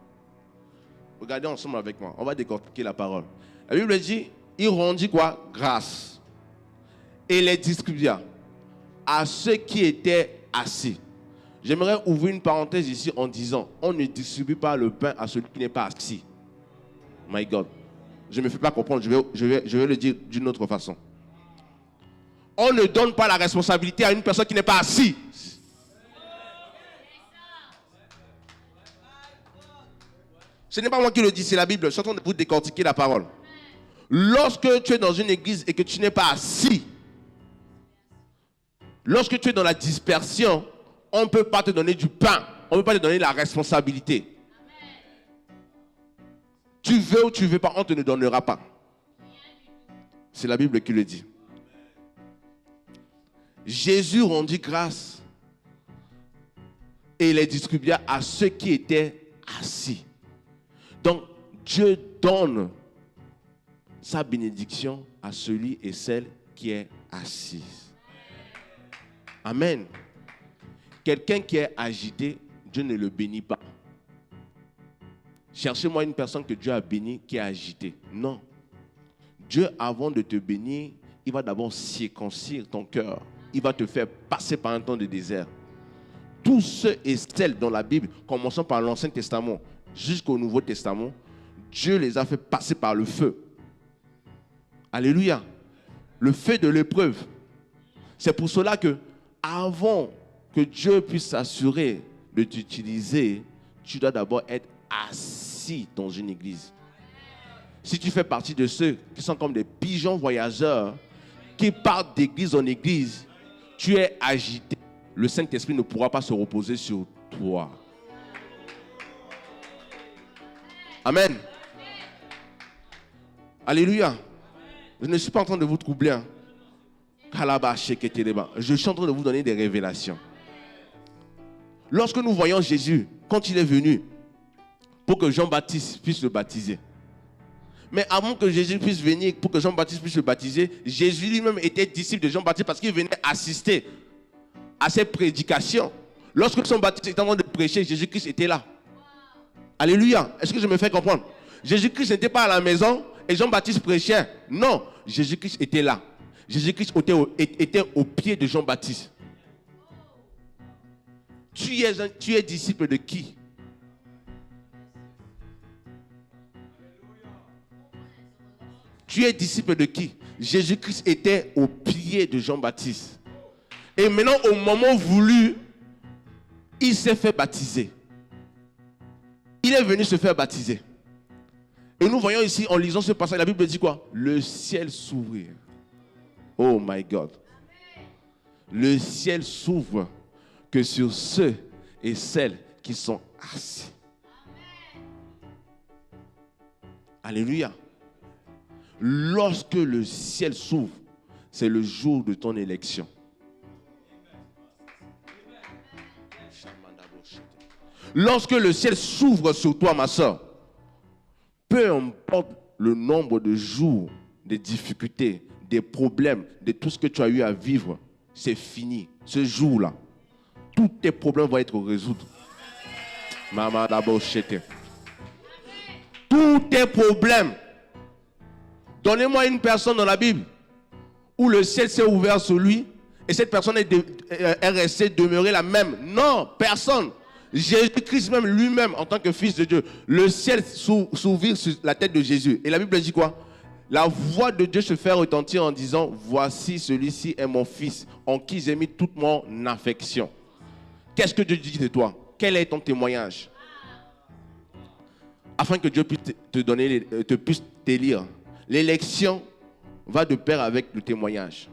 Regardez ensemble avec moi. On va décortiquer la parole. La Bible dit, il rendit quoi? Grâce. Et les distribua à ceux qui étaient assis. J'aimerais ouvrir une parenthèse ici en disant, on ne distribue pas le pain à celui qui n'est pas assis. My God. Je ne me fais pas comprendre, je vais le dire d'une autre façon. On ne donne pas la responsabilité à une personne qui n'est pas assise. Ce n'est pas moi qui le dis, c'est la Bible. Je suis en train de vous décortiquer la parole. Lorsque tu es dans une église et que tu n'es pas assis, lorsque tu es dans la dispersion, on ne peut pas te donner du pain. On ne peut pas te donner la responsabilité. Tu veux ou tu ne veux pas, on ne te le donnera pas. C'est la Bible qui le dit. Jésus rendit grâce et les distribua à ceux qui étaient assis. Donc, Dieu donne sa bénédiction à celui et celle qui est assise. Amen. Quelqu'un qui est agité, Dieu ne le bénit pas. Cherchez-moi une personne que Dieu a bénie qui est agitée. Non. Dieu, avant de te bénir, il va d'abord circoncire ton cœur. Il va te faire passer par un temps de désert. Tous ceux et celles dans la Bible, commençant par l'Ancien Testament jusqu'au Nouveau Testament, Dieu les a fait passer par le feu. Alléluia. Le feu de l'épreuve. C'est pour cela que, avant que Dieu puisse s'assurer de t'utiliser, tu dois d'abord être assis dans une église. Si tu fais partie de ceux qui sont comme des pigeons voyageurs, qui partent d'église en église, tu es agité. Le Saint-Esprit ne pourra pas se reposer sur toi. Amen. Alléluia. Je ne suis pas en train de vous troubler. Hein. Je suis en train de vous donner des révélations. Lorsque nous voyons Jésus, quand il est venu, pour que Jean-Baptiste puisse le baptiser. Mais avant que Jésus puisse venir, pour que Jean-Baptiste puisse le baptiser, Jésus lui-même était disciple de Jean-Baptiste parce qu'il venait assister à ses prédications. Lorsque Jean-Baptiste était en train de prêcher, Jésus-Christ était là. Alléluia. Est-ce que je me fais comprendre? Jésus-Christ n'était pas à la maison et Jean-Baptiste prêchait. Non, Jésus-Christ était là. Jésus-Christ était au pied de Jean-Baptiste. Tu es disciple de qui? Tu es disciple de qui? Jésus-Christ était au pied de Jean-Baptiste. Et maintenant, au moment voulu, il s'est fait baptiser. Il est venu se faire baptiser. Et nous voyons ici, en lisant ce passage, la Bible dit quoi? Le ciel s'ouvrit. Oh my God. Le ciel s'ouvre que sur ceux et celles qui sont assis. Alléluia. Lorsque le ciel s'ouvre, c'est le jour de ton élection. Lorsque le ciel s'ouvre sur toi, ma soeur, peu importe le nombre de jours, des difficultés, des problèmes, de tout ce que tu as eu à vivre, c'est fini. Ce jour-là, tous tes problèmes vont être résolus. Tous tes problèmes Donnez-moi une personne dans la Bible où le ciel s'est ouvert sur lui et cette personne est restée demeurée la même. Non, personne. Jésus-Christ même lui-même en tant que fils de Dieu, le ciel s'ouvrit sur la tête de Jésus. Et la Bible dit quoi? La voix de Dieu se fait retentir en disant, voici celui-ci est mon fils en qui j'ai mis toute mon affection. Qu'est-ce que Dieu dit de toi? Quel est ton témoignage? Afin que Dieu puisse te donner, puisse t'élire. L'élection va de pair avec le témoignage.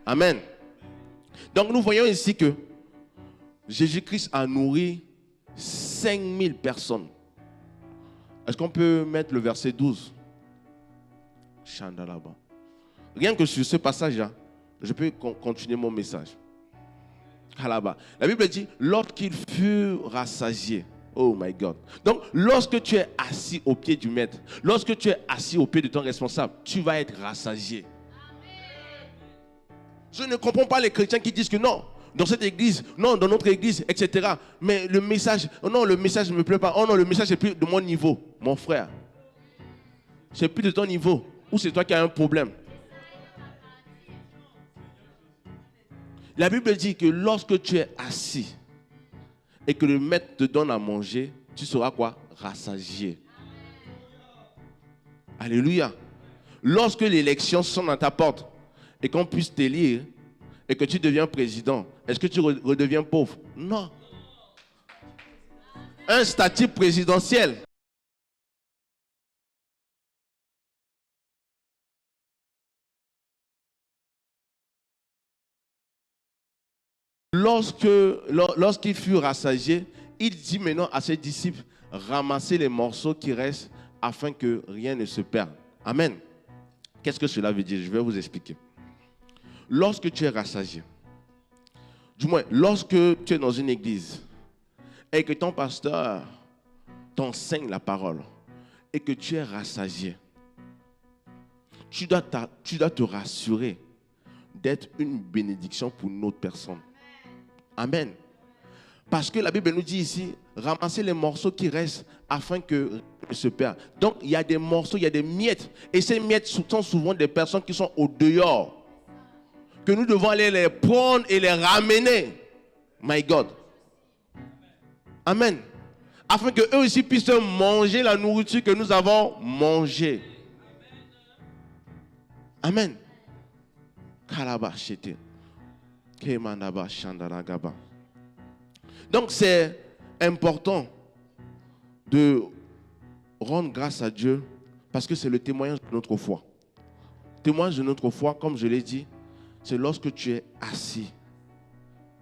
Amen. Donc nous voyons ici que Jésus-Christ a nourri 5000 personnes. Est-ce qu'on peut mettre le verset 12? Rien que sur ce passage-là, je peux continuer mon message. La Bible dit, lorsqu'ils furent rassasiés. Oh my God. Donc, lorsque tu es assis au pied du maître, lorsque tu es assis au pied de ton responsable, tu vas être rassasié. Je ne comprends pas les chrétiens qui disent que non, dans cette église, non, dans notre église, etc. Mais le message, oh non, le message ne me plaît pas. Oh non, le message n'est plus de mon niveau, mon frère. C'est plus de ton niveau. Ou c'est toi qui as un problème. La Bible dit que lorsque tu es assis et que le maître te donne à manger, tu seras quoi? Rassasié. Alléluia. Lorsque l'élection sonne à ta porte et qu'on puisse t'élire et que tu deviens président, est-ce que tu redeviens pauvre? Non. Un statut présidentiel. Lorsqu'il fut rassasié, il dit maintenant à ses disciples, ramassez les morceaux qui restent afin que rien ne se perde. Amen. Qu'est-ce que cela veut dire? Je vais vous expliquer. Lorsque tu es rassasié, du moins lorsque tu es dans une église et que ton pasteur t'enseigne la parole et que tu es rassasié, tu dois te rassurer d'être une bénédiction pour une autre personne. Amen. Parce que la Bible nous dit ici, ramassez les morceaux qui restent afin que rien ne se perde. Donc, il y a des morceaux, il y a des miettes. Et ces miettes sont souvent des personnes qui sont au dehors. Que nous devons aller les prendre et les ramener. My God. Amen. Afin qu'eux aussi puissent manger la nourriture que nous avons mangée. Amen. Kalabashete. Donc c'est important de rendre grâce à Dieu parce que c'est le témoignage de notre foi. Le témoignage de notre foi, comme je l'ai dit, c'est lorsque tu es assis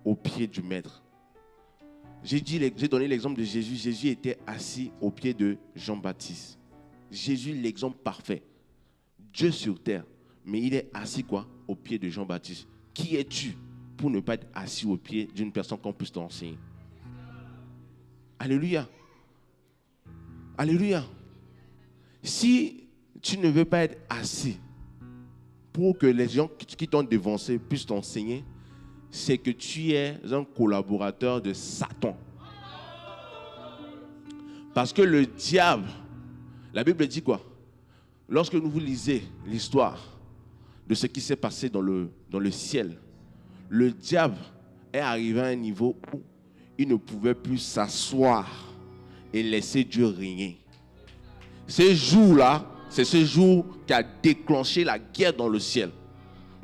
au pied du maître. J'ai donné l'exemple de Jésus. Jésus était assis au pied de Jean-Baptiste. Jésus, l'exemple parfait. Dieu sur terre. Mais il est assis quoi? Au pied de Jean-Baptiste. Qui es-tu pour ne pas être assis au pied d'une personne qu'on puisse t'enseigner? Alléluia. Alléluia. Si tu ne veux pas être assis pour que les gens qui t'ont devancé puissent t'enseigner, c'est que tu es un collaborateur de Satan. Parce que le diable, la Bible dit quoi? Lorsque vous lisez l'histoire de ce qui s'est passé dans le ciel, le diable est arrivé à un niveau où il ne pouvait plus s'asseoir et laisser Dieu régner. Ce jour-là, c'est ce jour qui a déclenché la guerre dans le ciel.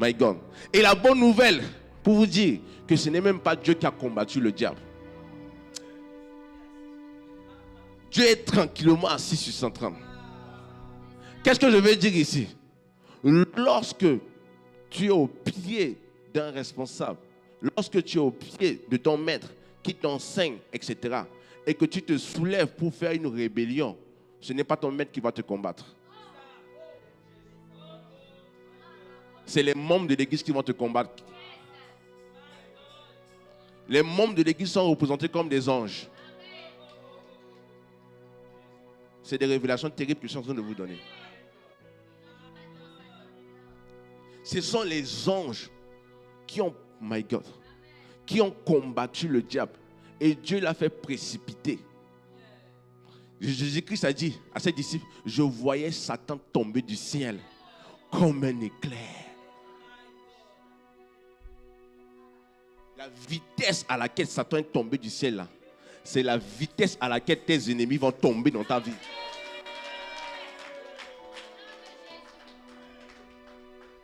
My God. Et la bonne nouvelle, pour vous dire que ce n'est même pas Dieu qui a combattu le diable. Dieu est tranquillement assis sur son trône. Qu'est-ce que je veux dire ici? Lorsque tu es au pied d'un responsable, lorsque tu es au pied de ton maître qui t'enseigne, etc., et que tu te soulèves pour faire une rébellion, ce n'est pas ton maître qui va te combattre. C'est les membres de l'église qui vont te combattre. Les membres de l'église sont représentés comme des anges. C'est des révélations terribles que je suis en train de vous donner. Ce sont les anges qui ont, my God, qui ont combattu le diable. Et Dieu l'a fait précipiter. Jésus-Christ a dit à ses disciples, je voyais Satan tomber du ciel comme un éclair. La vitesse à laquelle Satan est tombé du ciel là, c'est la vitesse à laquelle tes ennemis vont tomber dans ta vie.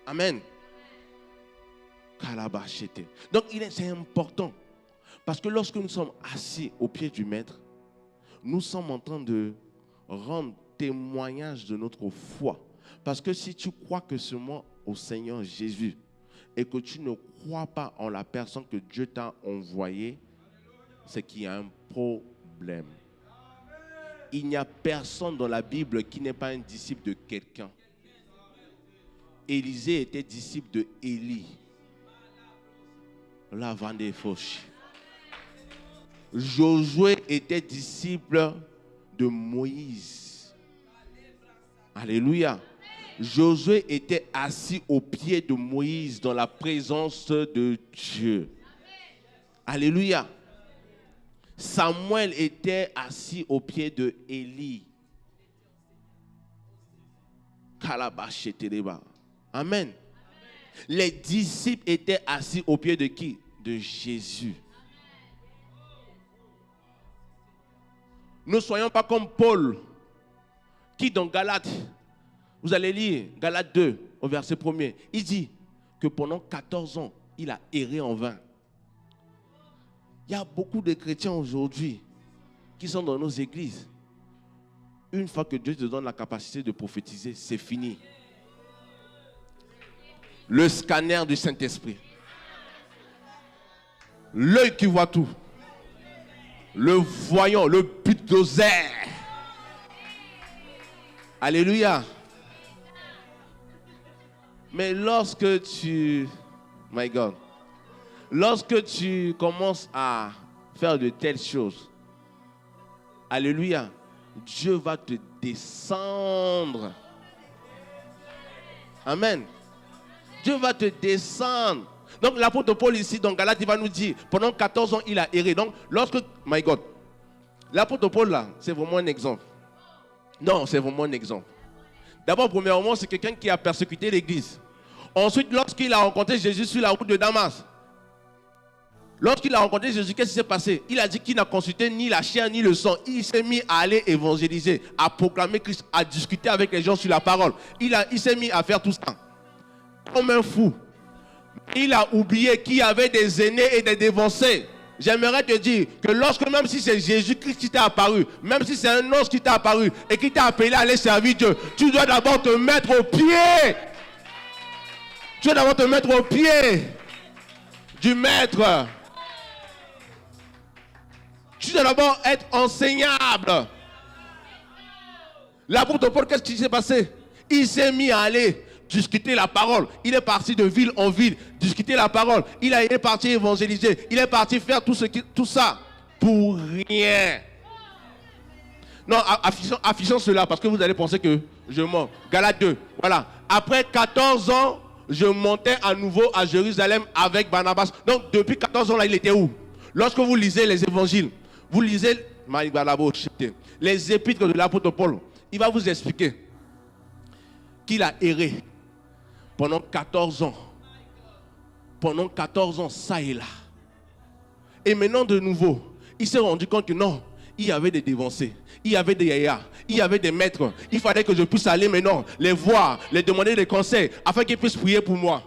Amen. Donc c'est important. Parce que lorsque nous sommes assis au pied du Maître, nous sommes en train de rendre témoignage de notre foi. Parce que si tu crois que seulement au Seigneur Jésus et que tu ne crois pas en la personne que Dieu t'a envoyée, c'est qu'il y a un problème. Il n'y a personne dans la Bible qui n'est pas un disciple de quelqu'un. Élisée était disciple de Élie. La Vendée Fauche. Josué était disciple de Moïse. Alléluia. Josué était assis au pied de Moïse dans la présence de Dieu. Alléluia. Samuel était assis au pied de Élie. Amen. Les disciples étaient assis au pied de qui? De Jésus. Ne soyons pas comme Paul, qui dans Galates, vous allez lire Galates 2, au verset 1er, il dit que pendant 14 ans, il a erré en vain. Il y a beaucoup de chrétiens aujourd'hui qui sont dans nos églises. Une fois que Dieu te donne la capacité de prophétiser, c'est fini. Le scanner du Saint-Esprit. L'œil qui voit tout. Le voyant, le bulldozer. Alléluia. Mais lorsque tu... My God. Lorsque tu commences à faire de telles choses, alléluia, Dieu va te descendre. Amen. Dieu va te descendre. Donc l'apôtre Paul ici, dans Galates, il va nous dire, pendant 14 ans, il a erré. Donc lorsque, my God, l'apôtre Paul là, c'est vraiment un exemple. Non, c'est vraiment un exemple. D'abord, premièrement, c'est quelqu'un qui a persécuté l'église. Ensuite, lorsqu'il a rencontré Jésus sur la route de Damas, lorsqu'il a rencontré Jésus, qu'est-ce qui s'est passé? Il a dit qu'il n'a consulté ni la chair ni le sang. Il s'est mis à aller évangéliser, à proclamer Christ, à discuter avec les gens sur la parole. Il s'est mis à faire tout ça. Comme un fou. Il a oublié qu'il y avait des aînés et des dévancés. J'aimerais te dire que lorsque, même si c'est Jésus-Christ qui t'a apparu, même si c'est un ange qui t'a apparu et qui t'a appelé à aller servir Dieu, tu dois d'abord te mettre au pied. Tu dois d'abord te mettre au pied du Maître. Tu dois d'abord être enseignable. L'apôtre Paul, qu'est-ce qui s'est passé? Il s'est mis à aller discuter la parole. Il est parti de ville en ville, discuter la parole. Il est parti évangéliser. Il est parti faire tout ça pour rien. Non, affichons cela parce que vous allez penser que je mens. Galates 2, voilà. Après 14 ans, je montais à nouveau à Jérusalem avec Barnabas. Donc, depuis 14 ans là, il était où? Lorsque vous lisez les évangiles, vous lisez les épîtres de l'apôtre Paul, il va vous expliquer qu'il a erré pendant 14 ans. Pendant 14 ans, ça et là. Et maintenant, de nouveau, il s'est rendu compte que non, il y avait des dévancés, il y avait des yaya, il y avait des maîtres. Il fallait que je puisse aller maintenant, les voir, les demander des conseils, afin qu'ils puissent prier pour moi.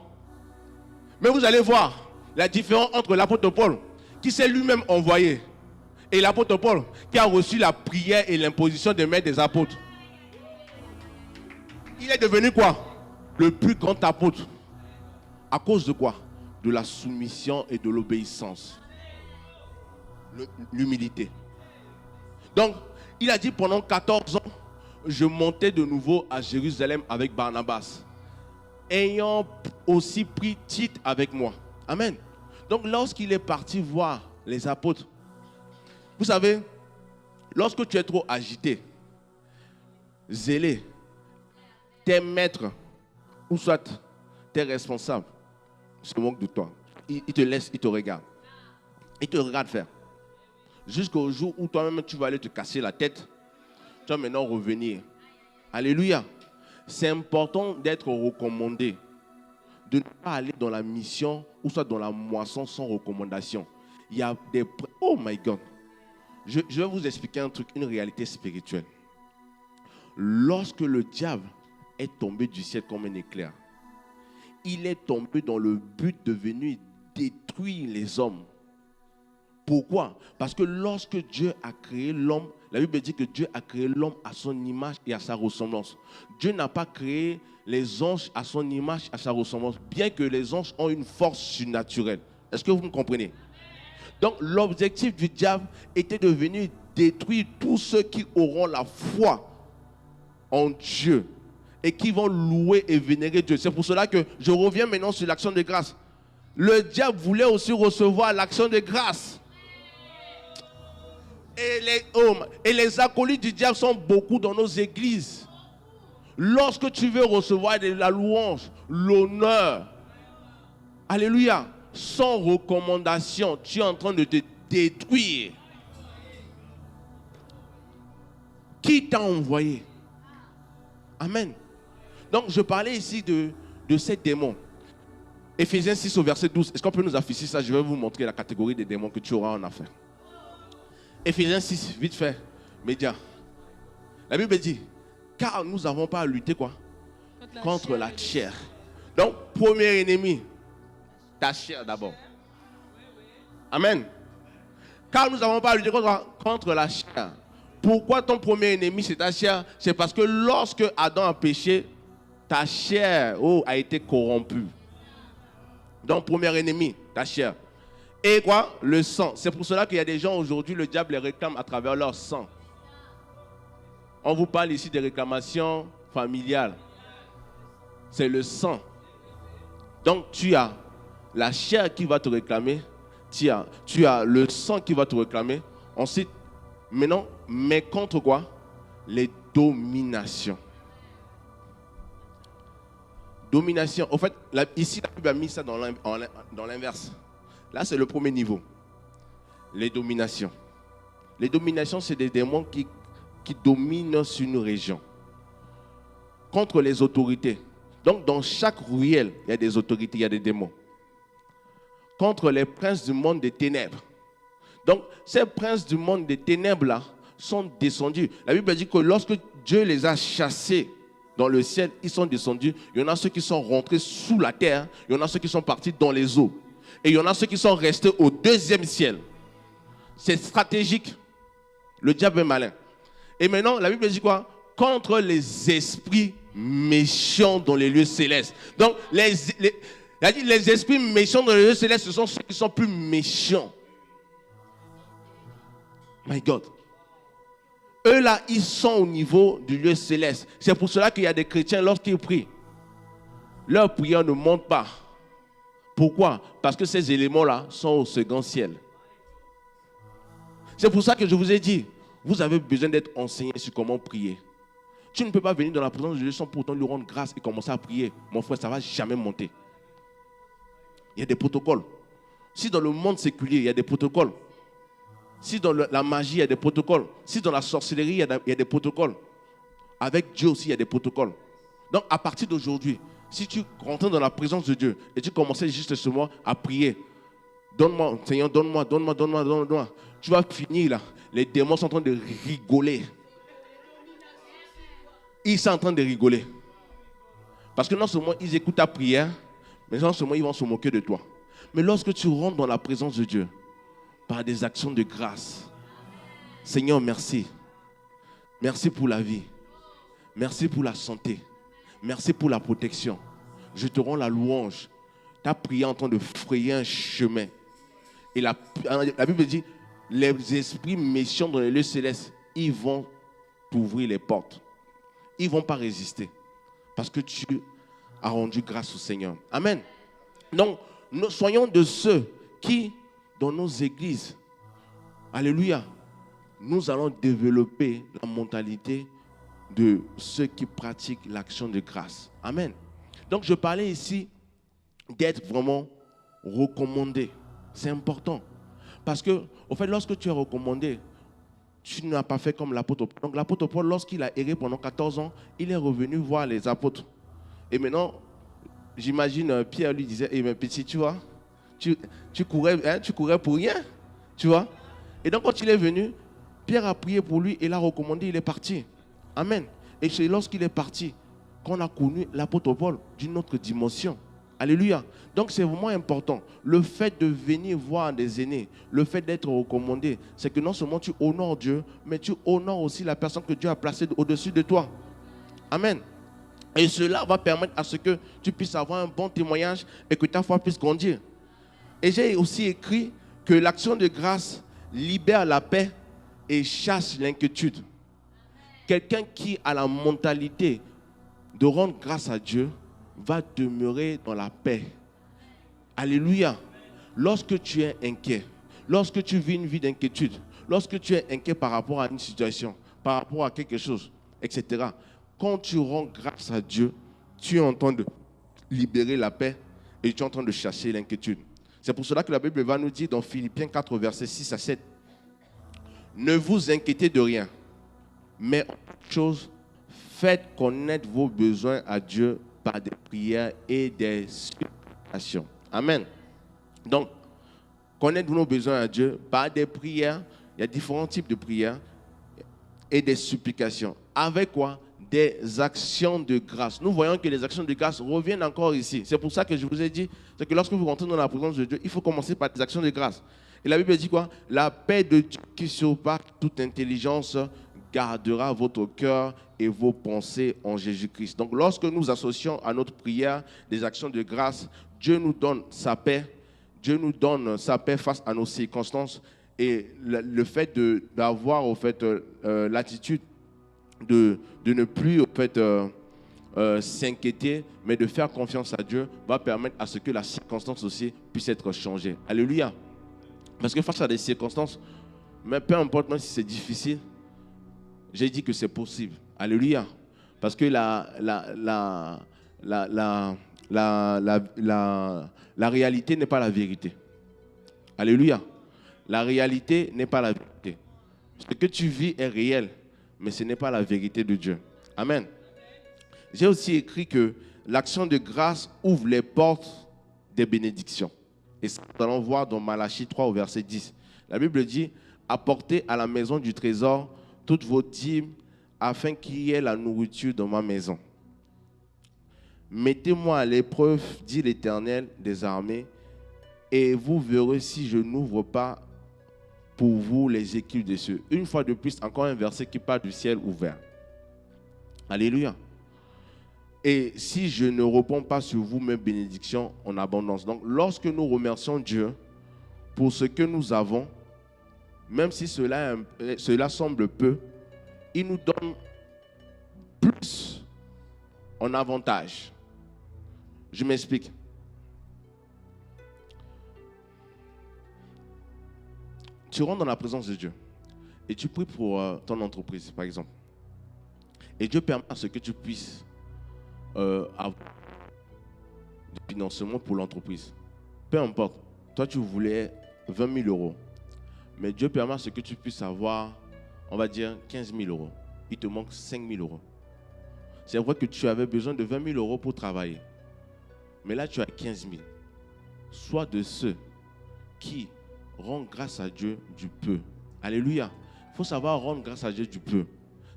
Mais vous allez voir la différence entre l'apôtre Paul, qui s'est lui-même envoyé, et l'apôtre Paul, qui a reçu la prière et l'imposition des maîtres des apôtres. Il est devenu quoi? Le plus grand apôtre. À cause de quoi? De la soumission et de l'obéissance. L'humilité. Donc, il a dit pendant 14 ans, je montais de nouveau à Jérusalem avec Barnabas, ayant aussi pris Tite avec moi. Amen. Donc, lorsqu'il est parti voir les apôtres, vous savez, lorsque tu es trop agité, zélé, tes maîtres, ou soit tes responsables, se moquent de toi. Ils te laissent, ils te regardent. Ils te regardent faire. Jusqu'au jour où toi-même tu vas aller te casser la tête Tu vas maintenant revenir. Alléluia. C'est important d'être recommandé. De ne pas aller dans la mission ou soit dans la moisson sans recommandation. Il y a des... Oh my God. Je vais vous expliquer un truc, une réalité spirituelle. Lorsque le diable est tombé du ciel comme un éclair, il est tombé dans le but de venir détruire les hommes. Pourquoi? Parce que lorsque Dieu a créé l'homme, la Bible dit que Dieu a créé l'homme à son image et à sa ressemblance. Dieu n'a pas créé les anges à son image, à sa ressemblance, bien que les anges ont une force surnaturelle. Est-ce que vous me comprenez? Donc l'objectif du diable était de venir détruire tous ceux qui auront la foi en Dieu et qui vont louer et vénérer Dieu. C'est pour cela que je reviens maintenant sur l'action de grâce. Le diable voulait aussi recevoir l'action de grâce. Et les acolytes du diable sont beaucoup dans nos églises. Lorsque tu veux recevoir de la louange, l'honneur, alléluia, sans recommandation, tu es en train de te détruire. Qui t'a envoyé? Amen. Donc je parlais ici de ces démons. Éphésiens 6 au verset 12. Est-ce qu'on peut nous afficher ça? Je vais vous montrer la catégorie des démons que tu auras en affaire. Éphésiens 6, vite fait, média. La Bible dit, car nous n'avons pas à lutter quoi? Contre la chair. Donc, premier ennemi, ta chair d'abord. Amen. Car nous n'avons pas à lutter contre la chair. Pourquoi ton premier ennemi c'est ta chair? C'est parce que lorsque Adam a péché, ta chair a été corrompue. Donc, premier ennemi, ta chair. Et quoi? Le sang. C'est pour cela qu'il y a des gens aujourd'hui, le diable les réclame à travers leur sang. On vous parle ici des réclamations familiales. C'est le sang. Donc tu as la chair qui va te réclamer. Tu as le sang qui va te réclamer. Ensuite, maintenant, mais contre quoi? Les dominations. Domination. En fait, ici, la Bible a mis ça dans l'inverse. Là, c'est le premier niveau. Les dominations. Les dominations, c'est des démons qui dominent sur une région. Contre les autorités. Donc, dans chaque ruelle, il y a des autorités, il y a des démons. Contre les princes du monde des ténèbres. Donc, ces princes du monde des ténèbres-là sont descendus. La Bible dit que lorsque Dieu les a chassés dans le ciel, ils sont descendus. Il y en a ceux qui sont rentrés sous la terre. Il y en a ceux qui sont partis dans les eaux. Et il y en a ceux qui sont restés au deuxième ciel. C'est stratégique. Le diable est malin. Et maintenant, la Bible dit quoi? Contre les esprits méchants dans les lieux célestes. Donc, les esprits méchants dans les lieux célestes, ce sont ceux qui sont plus méchants. My God. Eux là, ils sont au niveau du lieu céleste. C'est pour cela qu'il y a des chrétiens, lorsqu'ils prient, leur prière ne monte pas. Pourquoi? Parce que ces éléments-là sont au second ciel. C'est pour ça que je vous ai dit, vous avez besoin d'être enseigné sur comment prier. Tu ne peux pas venir dans la présence de Dieu sans pourtant lui rendre grâce et commencer à prier. Mon frère, ça ne va jamais monter. Il y a des protocoles. Si dans le monde séculier, il y a des protocoles. Si dans la magie, il y a des protocoles. Si dans la sorcellerie, il y a des protocoles. Avec Dieu aussi, il y a des protocoles. Donc, à partir d'aujourd'hui, si tu rentres dans la présence de Dieu et tu commençais juste ce mois à prier, donne-moi, Seigneur, donne-moi, donne-moi, donne-moi, donne-moi. Tu vas finir là. Les démons sont en train de rigoler. Ils sont en train de rigoler. Parce que non seulement ils écoutent ta prière, mais non seulement ils vont se moquer de toi. Mais lorsque tu rentres dans la présence de Dieu, par des actions de grâce, Seigneur, merci. Merci pour la vie. Merci pour la santé. Merci pour la protection. Je te rends la louange. Ta prière en train de frayer un chemin. Et la Bible dit, les esprits méchants dans les lieux célestes, ils vont t'ouvrir les portes. Ils ne vont pas résister. Parce que tu as rendu grâce au Seigneur. Amen. Donc, nous soyons de ceux qui, dans nos églises, alléluia, nous allons développer la mentalité de ceux qui pratiquent l'action de grâce. Amen. Donc, je parlais ici d'être vraiment recommandé. C'est important. Parce que, au fait, lorsque tu es recommandé, tu n'as pas fait comme l'apôtre Paul. Donc l'apôtre Paul, lorsqu'il a erré pendant 14 ans, il est revenu voir les apôtres. Et maintenant, j'imagine Pierre lui disait, mais petit, tu vois, tu courais pour rien, tu vois. Et donc quand il est venu, Pierre a prié pour lui et l'a recommandé, il est parti. Amen. Et c'est lorsqu'il est parti qu'on a connu l'apôtre Paul d'une autre dimension. Alléluia. Donc c'est vraiment important. Le fait de venir voir des aînés, le fait d'être recommandé, c'est que non seulement tu honores Dieu, mais tu honores aussi la personne que Dieu a placée au-dessus de toi. Amen. Et cela va permettre à ce que tu puisses avoir un bon témoignage et que ta foi puisse grandir. Et j'ai aussi écrit que l'action de grâce libère la paix et chasse l'inquiétude. Quelqu'un qui a la mentalité de rendre grâce à Dieu va demeurer dans la paix. Alléluia. Lorsque tu es inquiet, lorsque tu vis une vie d'inquiétude, lorsque tu es inquiet par rapport à une situation, par rapport à quelque chose, etc., quand tu rends grâce à Dieu, tu es en train de libérer la paix et tu es en train de chasser l'inquiétude. C'est pour cela que la Bible va nous dire dans Philippiens 4, versets 6 à 7, ne vous inquiétez de rien, mais en toute chose, faites connaître vos besoins à Dieu par des prières et des supplications. Amen. Donc, connaître nos besoins à Dieu par des prières. Il y a différents types de prières et des supplications. Avec quoi? Des actions de grâce. Nous voyons que les actions de grâce reviennent encore ici. C'est pour ça que je vous ai dit, c'est que lorsque vous rentrez dans la présence de Dieu, il faut commencer par des actions de grâce. Et la Bible dit quoi? La paix de Dieu qui surpasse toute intelligence gardera votre cœur et vos pensées en Jésus-Christ. Donc lorsque nous associons à notre prière des actions de grâce, Dieu nous donne sa paix. Dieu nous donne sa paix face à nos circonstances. Et le fait d'avoir au fait l'attitude de ne plus au fait s'inquiéter, mais de faire confiance à Dieu, va permettre à ce que la circonstance aussi puisse être changée. Alléluia. Parce que face à des circonstances, mais peu importe même si c'est difficile, j'ai dit que c'est possible. Alléluia. Parce que la réalité n'est pas la vérité. Alléluia. La réalité n'est pas la vérité. Ce que tu vis est réel, mais ce n'est pas la vérité de Dieu. Amen. J'ai aussi écrit que l'action de grâce ouvre les portes des bénédictions. Et ça, nous allons voir dans Malachie 3 au verset 10. La Bible dit, apportez à la maison du trésor toutes vos dîmes afin qu'il y ait la nourriture dans ma maison. Mettez-moi à l'épreuve, dit l'Éternel des armées, et vous verrez si je n'ouvre pas pour vous les écus des cieux. Une fois de plus, encore un verset qui parle du ciel ouvert. Alléluia. Et si je ne réponds pas sur vous mes bénédictions en abondance. Donc, lorsque nous remercions Dieu pour ce que nous avons, même si cela semble peu, il nous donne plus en avantage. Je m'explique. Tu rentres dans la présence de Dieu et tu pries pour ton entreprise, par exemple. Et Dieu permet à ce que tu puisses avoir du financement pour l'entreprise. Peu importe. Toi, tu voulais 20 000 euros. Mais Dieu permet à ce que tu puisses avoir, on va dire, 15 000 euros. Il te manque 5 000 euros. C'est vrai que tu avais besoin de 20 000 euros pour travailler. Mais là, tu as 15 000. Sois de ceux qui rendent grâce à Dieu du peu. Alléluia. Il faut savoir rendre grâce à Dieu du peu.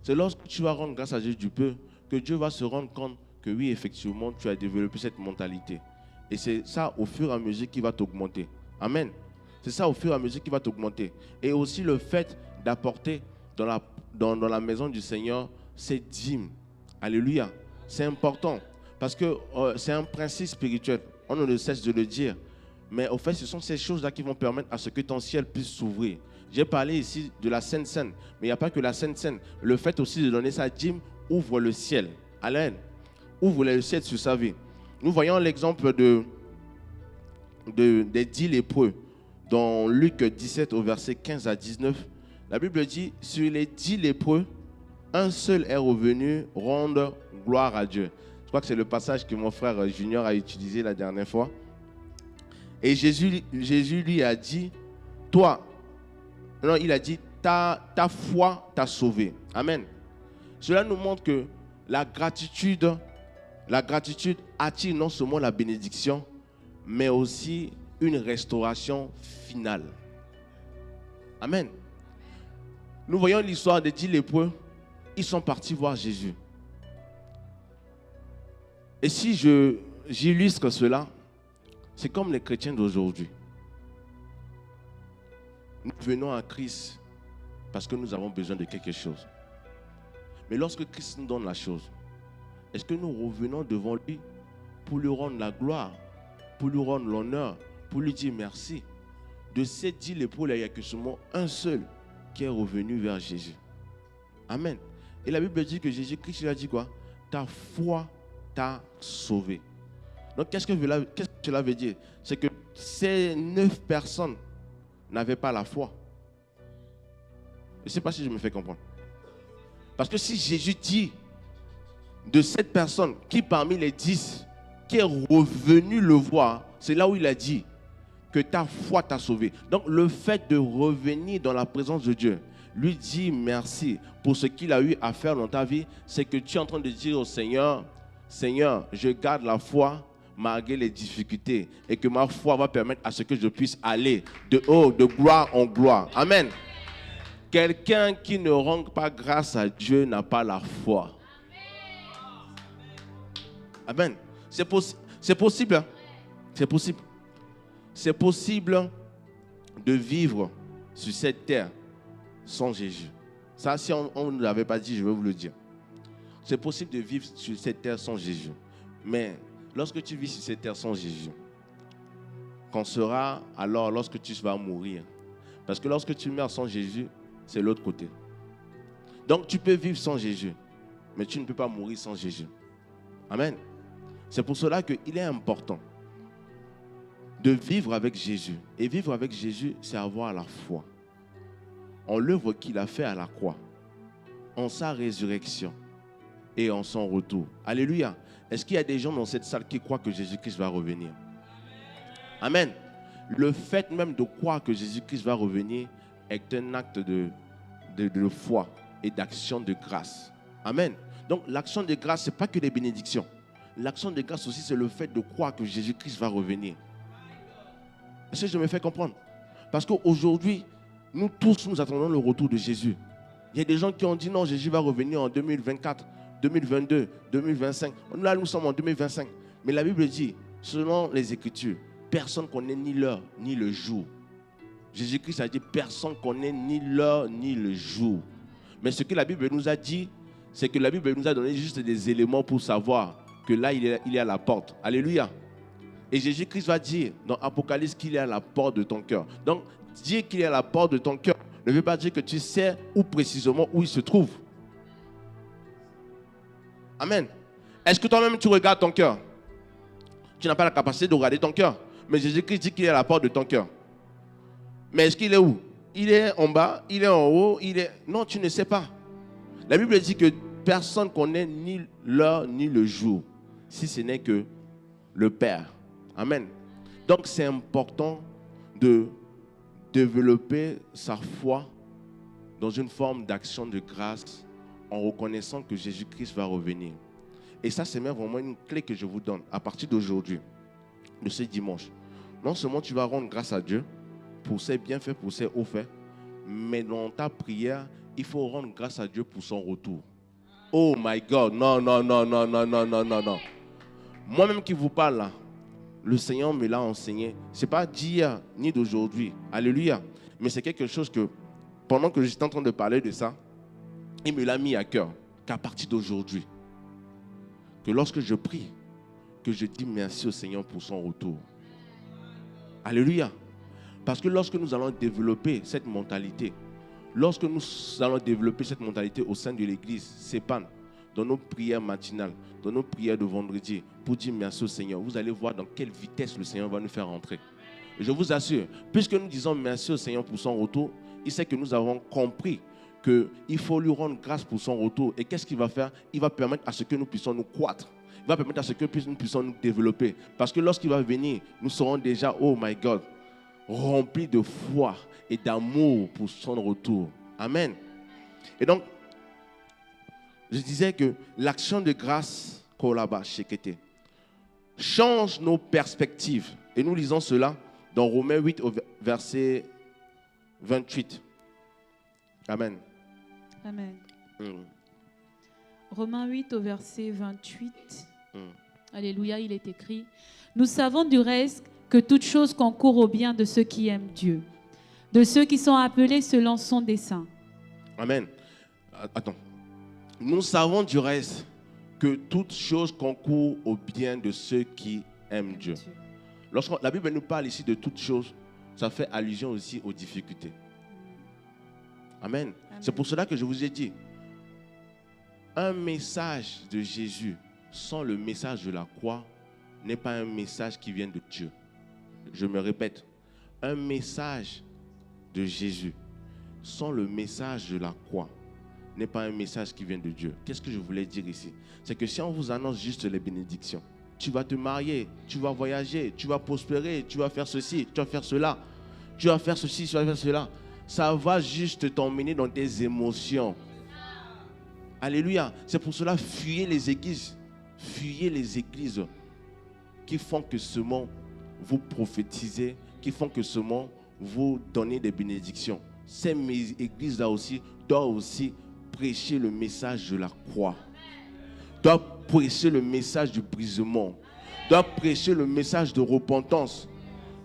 C'est lorsque tu vas rendre grâce à Dieu du peu que Dieu va se rendre compte que oui, effectivement, tu as développé cette mentalité. Et c'est ça, au fur et à mesure, qui va t'augmenter. Amen. C'est ça, au fur et à mesure, qui va t'augmenter. Et aussi le fait d'apporter dans la maison du Seigneur ces dîmes. Alléluia. C'est important. Parce que c'est un principe spirituel. On ne cesse de le dire. Mais au fait, ce sont ces choses-là qui vont permettre à ce que ton ciel puisse s'ouvrir. J'ai parlé ici de la Sainte Seine. Mais il n'y a pas que la Sainte Seine. Le fait aussi de donner sa dîme ouvre le ciel. Amen. Ouvre le ciel sur sa vie. Nous voyons l'exemple des 10 lépreux. Dans Luc 17 au verset 15 à 19. La Bible dit, sur les 10 lépreux, un seul est revenu rendre gloire à Dieu. Je crois que c'est le passage que mon frère Junior a utilisé la dernière fois. Et Jésus lui a dit, il a dit, ta foi t'a sauvé. Amen. Cela nous montre que la gratitude attire non seulement la bénédiction, mais aussi une restauration finale. Amen. Nous voyons l'histoire des 10 lépreux. Ils sont partis voir Jésus. Et si j'illustre cela, c'est comme les chrétiens d'aujourd'hui. Nous venons à Christ parce que nous avons besoin de quelque chose. Mais lorsque Christ nous donne la chose, est-ce que nous revenons devant lui pour lui rendre la gloire, pour lui rendre l'honneur, pour lui dire merci? De ces 10 lépreux, il n'y a que seulement un seul qui est revenu vers Jésus. Amen. Et la Bible dit que Jésus-Christ lui a dit quoi? Ta foi t'a sauvé. Donc qu'est-ce que cela veut dire? C'est que ces 9 personnes n'avaient pas la foi. Je ne sais pas si je me fais comprendre. Parce que si Jésus dit de cette personne qui parmi les 10 qui est revenu le voir, c'est là où il a dit que ta foi t'a sauvé. Donc le fait de revenir dans la présence de Dieu, lui dire merci pour ce qu'il a eu à faire dans ta vie, c'est que tu es en train de dire au Seigneur, Seigneur, je garde la foi malgré les difficultés et que ma foi va permettre à ce que je puisse aller de gloire en gloire. Amen. Quelqu'un qui ne rend pas grâce à Dieu n'a pas la foi. Amen. C'est possible. C'est possible. C'est possible de vivre sur cette terre sans Jésus. Ça, si on ne l'avait pas dit, je vais vous le dire. C'est possible de vivre sur cette terre sans Jésus. Mais lorsque tu vis sur cette terre sans Jésus, qu'en sera alors lorsque tu vas mourir? Parce que lorsque tu meurs sans Jésus, c'est l'autre côté. Donc tu peux vivre sans Jésus, mais tu ne peux pas mourir sans Jésus. Amen. C'est pour cela qu'il est important de vivre avec Jésus. Et vivre avec Jésus, c'est avoir la foi en l'œuvre qu'il a fait à la croix, en sa résurrection et en son retour. Alléluia. Est-ce qu'il y a des gens dans cette salle qui croient que Jésus-Christ va revenir? Amen. Le fait même de croire que Jésus-Christ va revenir est un acte de foi et d'action de grâce. Amen. Donc l'action de grâce, ce n'est pas que des bénédictions. L'action de grâce aussi, c'est le fait de croire que Jésus-Christ va revenir. Est-ce que je me fais comprendre? Parce qu'aujourd'hui, nous tous, nous attendons le retour de Jésus. Il y a des gens qui ont dit non, Jésus va revenir en 2024, 2022, 2025. Là, nous sommes en 2025. Mais la Bible dit, selon les Écritures, personne ne connaît ni l'heure, ni le jour. Jésus-Christ a dit, personne ne connaît ni l'heure, ni le jour. Mais ce que la Bible nous a dit, c'est que la Bible nous a donné juste des éléments pour savoir que là, il est à la porte. Alléluia. Et Jésus-Christ va dire dans Apocalypse qu'il est à la porte de ton cœur. Donc, dire qu'il est à la porte de ton cœur ne veut pas dire que tu sais où précisément où il se trouve. Amen. Est-ce que toi-même tu regardes ton cœur? Tu n'as pas la capacité de regarder ton cœur. Mais Jésus-Christ dit qu'il est à la porte de ton cœur. Mais est-ce qu'il est où? Il est en bas, il est en haut, il est... Non, tu ne sais pas. La Bible dit que personne ne connaît ni l'heure ni le jour, si ce n'est que le Père. Amen. Donc c'est important de développer sa foi dans une forme d'action de grâce en reconnaissant que Jésus-Christ va revenir. Et ça, c'est même vraiment une clé que je vous donne à partir d'aujourd'hui, de ce dimanche. Non seulement tu vas rendre grâce à Dieu pour ses bienfaits, pour ses hauts faits, mais dans ta prière, il faut rendre grâce à Dieu pour son retour. Oh my God, non. Moi-même qui vous parle là, le Seigneur me l'a enseigné. Ce n'est pas d'hier ni d'aujourd'hui. Alléluia. Mais c'est quelque chose que, pendant que j'étais en train de parler de ça, il me l'a mis à cœur. Qu'à partir d'aujourd'hui, que lorsque je prie, que je dis merci au Seigneur pour son retour. Alléluia. Parce que lorsque nous allons développer cette mentalité, lorsque nous allons développer cette mentalité au sein de l'église, CEPAN, dans nos prières matinales, dans nos prières de vendredi, pour dire merci au Seigneur, vous allez voir dans quelle vitesse le Seigneur va nous faire rentrer. Et je vous assure, puisque nous disons merci au Seigneur pour son retour, il sait que nous avons compris qu'il faut lui rendre grâce pour son retour. Et qu'est-ce qu'il va faire? Il va permettre à ce que nous puissions nous croître. Il va permettre à ce que nous puissions nous développer. Parce que lorsqu'il va venir, nous serons déjà, oh my God, remplis de foi et d'amour pour son retour. Amen. Et donc, je disais que l'action de grâce, Kolaba Shekete, change nos perspectives. Et nous lisons cela dans Romains 8 au verset 28. Amen. Amen. Romains 8 au verset 28. Alléluia, il est écrit: nous savons du reste que toute chose concourt au bien de ceux qui aiment Dieu, de ceux qui sont appelés selon son dessein. Amen. Attends. Nous savons du reste que toute chose concourt au bien de ceux qui aiment Dieu. Lorsque la Bible nous parle ici de toute chose, ça fait allusion aussi aux difficultés. Amen. C'est pour cela que je vous ai dit, un message de Jésus sans le message de la croix n'est pas un message qui vient de Dieu. Je me répète, un message de Jésus sans le message de la croix n'est pas un message qui vient de Dieu. Qu'est-ce que je voulais dire ici? C'est que si on vous annonce juste les bénédictions, tu vas te marier, tu vas voyager, tu vas prospérer, tu vas faire ceci, tu vas faire cela, tu vas faire ceci, tu vas faire cela, ça va juste t'emmener dans tes émotions. Alléluia. C'est pour cela, fuyez les églises. Fuyez les églises qui font que seulement vous prophétisez, qui font que seulement vous donnez des bénédictions. Ces églises-là aussi doivent aussi prêcher le message de la croix, doivent prêcher le message du brisement, doivent prêcher le message de repentance.